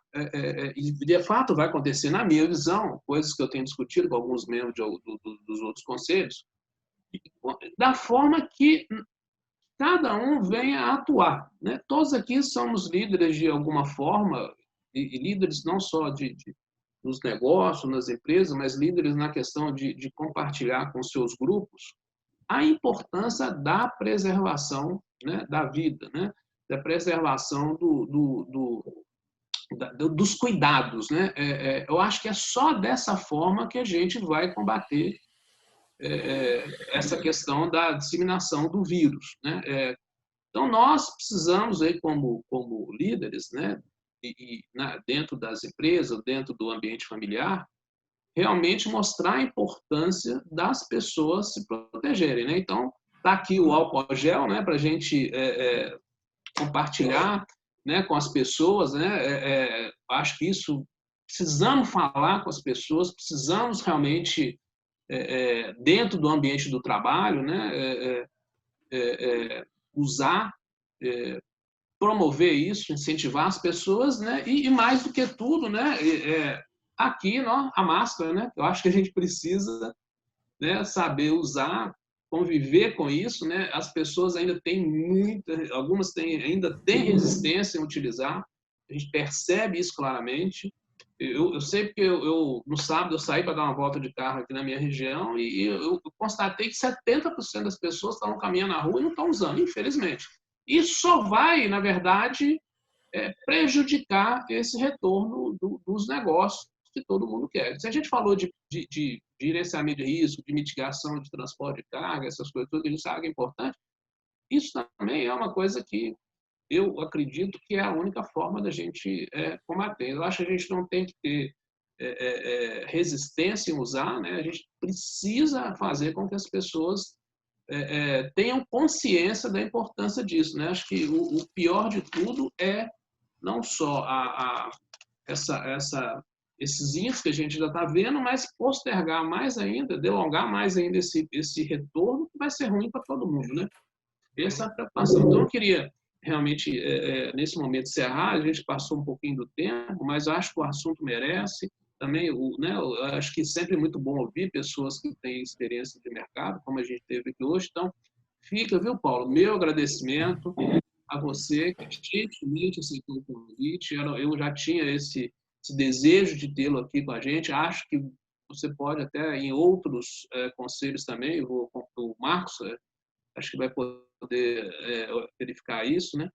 Speaker 1: e de fato vai acontecer, na minha visão, coisas que eu tenho discutido com alguns membros dos outros conselhos, da forma que cada um venha a atuar, né? Todos aqui somos líderes de alguma forma, e líderes não só nos negócios, nas empresas, mas líderes na questão de compartilhar com seus grupos a importância da preservação, né, da vida, né, da preservação dos cuidados, né? Eu acho que é só dessa forma que a gente vai combater essa questão da disseminação do vírus, né? Então nós precisamos aí como líderes, né, dentro das empresas, dentro do ambiente familiar, realmente mostrar a importância das pessoas se protegerem, né? Então tá aqui o álcool gel, né, para a gente compartilhar, né, com as pessoas, né? Acho que isso precisamos falar com as pessoas, precisamos realmente dentro do ambiente do trabalho, né, usar, promover isso, incentivar as pessoas, né, e mais do que tudo, né, aqui, a máscara, né? Eu acho que a gente precisa, né, saber usar, conviver com isso, né? As pessoas ainda têm algumas ainda têm resistência em utilizar. A gente percebe isso claramente. Eu sei porque no sábado eu saí para dar uma volta de carro aqui na minha região e eu constatei que 70% das pessoas estavam caminhando na rua e não estão usando, infelizmente. Isso só vai, na verdade, prejudicar esse retorno dos negócios que todo mundo quer. Se a gente falou de gerenciamento de risco, de mitigação de transporte de carga, essas coisas, tudo que a gente sabe que é importante, isso também é uma coisa que eu acredito que é a única forma da gente combater. Eu acho que a gente não tem que ter resistência em usar, né? A gente precisa fazer com que as pessoas tenham consciência da importância disso, né? Acho que o pior de tudo é não só esses índices que a gente já está vendo, mas postergar mais ainda, delongar mais ainda esse retorno, que vai ser ruim para todo mundo, né? Essa é a preocupação. Então, eu queria realmente, nesse momento, encerrar. A gente passou um pouquinho do tempo, mas acho que o assunto merece. Também, né, eu acho que sempre é muito bom ouvir pessoas que têm experiência de mercado, como a gente teve aqui hoje. Então, fica, viu, Paulo, meu agradecimento a você, que gentilmente aceitou o convite. Eu já tinha esse desejo de tê-lo aqui com a gente. Acho que você pode até em outros conselhos também, o Marcos, acho que vai poder verificar isso, né?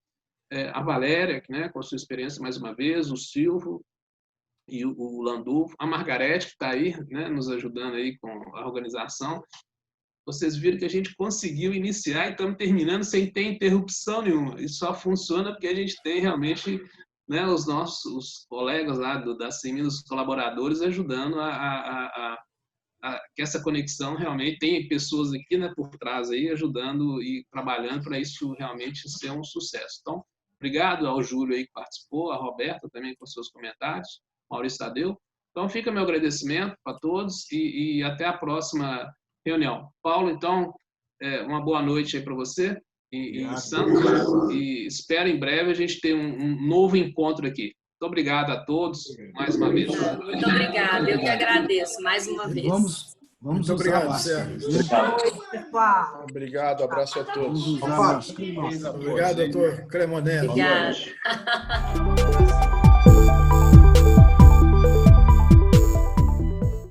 Speaker 1: A Valéria, né, com a sua experiência mais uma vez, o Silvio e o Landulfo, a Margarete, que está aí, né, nos ajudando aí com a organização. Vocês viram que a gente conseguiu iniciar e estamos terminando sem ter interrupção nenhuma. E só funciona porque a gente tem realmente, né, os nossos colegas lá da CEMIN, os colaboradores, ajudando que essa conexão realmente tem pessoas aqui, né, por trás aí, ajudando e trabalhando para isso realmente ser um sucesso. Então, obrigado ao Júlio aí que participou, a Roberta também com seus comentários, Maurício Tadeu. Então, fica meu agradecimento para todos e até a próxima reunião. Paulo, então, uma boa noite aí para você e Santos, e espero em breve a gente ter um novo encontro aqui. Muito obrigado a todos, mais uma vez.
Speaker 4: Muito obrigada, eu que agradeço, mais uma vez.
Speaker 6: Vamos
Speaker 5: Muito obrigado, Sérgio.
Speaker 6: Obrigado, abraço a todos.
Speaker 5: Obrigado, doutor Cremonese.
Speaker 4: Obrigada.